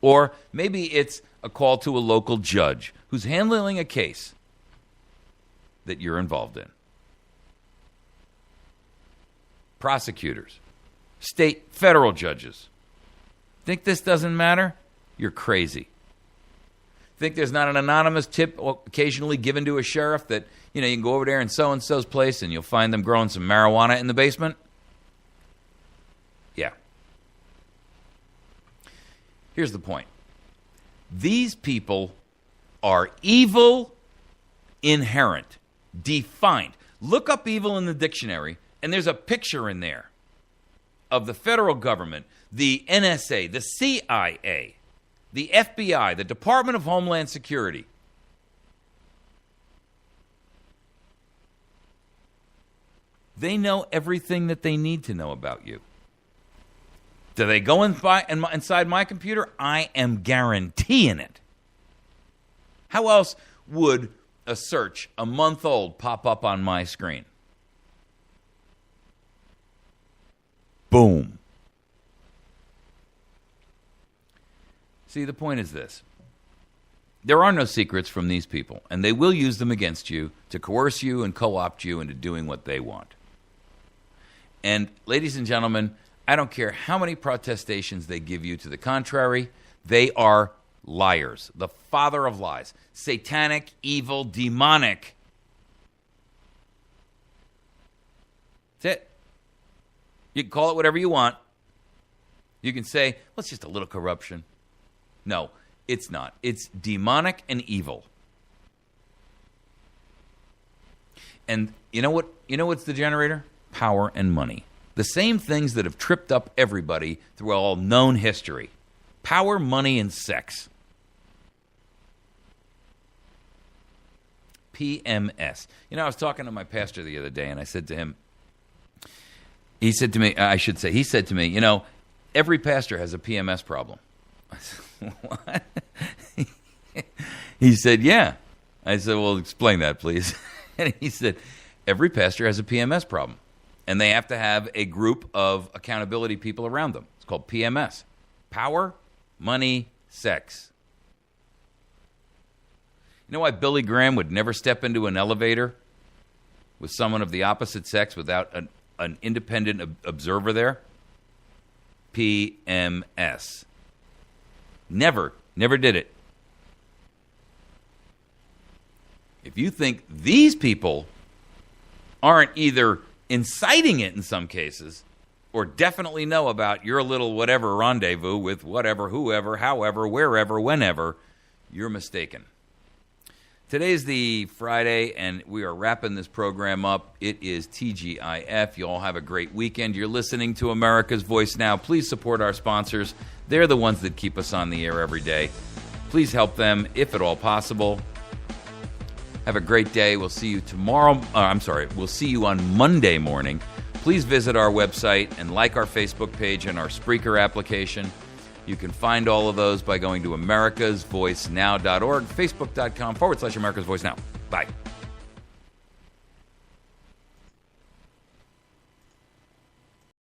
Or maybe it's a call to a local judge who's handling a case that you're involved in. Prosecutors, state, federal judges. Think this doesn't matter? You're crazy. Think there's not an anonymous tip occasionally given to a sheriff that, you can go over there in so-and-so's place and you'll find them growing some marijuana in the basement? Yeah. Here's the point. These people are evil inherent, defined. Look up evil in the dictionary, and there's a picture in there of the federal government, the NSA, the CIA, the FBI, the Department of Homeland Security. They know everything that they need to know about you. Do they go inside my computer? I am guaranteeing it. How else would a search a month old pop up on my screen? Boom. See, the point is this. There are no secrets from these people, and they will use them against you to coerce you and co-opt you into doing what they want. And ladies and gentlemen, I don't care how many protestations they give you to the contrary, they are liars. The father of lies. Satanic, evil, demonic. That's it. You can call it whatever you want. You can say, well, it's just a little corruption. No, it's not. It's demonic and evil. And you know what? You know what's the generator? Power and money. The same things that have tripped up everybody through all known history. Power, money, and sex. PMS. I was talking to my pastor the other day, and I said to him, he said to me, every pastor has a PMS problem. I said, what? He said, yeah. I said, well, explain that, please. And he said, every pastor has a PMS problem. And they have to have a group of accountability people around them. It's called PMS. Power, money, sex. You know why Billy Graham would never step into an elevator with someone of the opposite sex without an independent observer there? PMS. Never did it. If you think these people aren't either inciting it in some cases, or definitely know about your little whatever rendezvous with whatever, whoever, however, wherever, whenever, you're mistaken. Today's the Friday, and we are wrapping this program up. It is TGIF. You all have a great weekend. You're listening to America's Voice Now. Please support our sponsors. They're the ones that keep us on the air every day. Please help them, if at all possible. Have a great day. We'll see you we'll see you on Monday morning. Please visit our website and like our Facebook page and our Spreaker application. You can find all of those by going to americasvoicenow.org, facebook.com/America's Voice Now. Bye.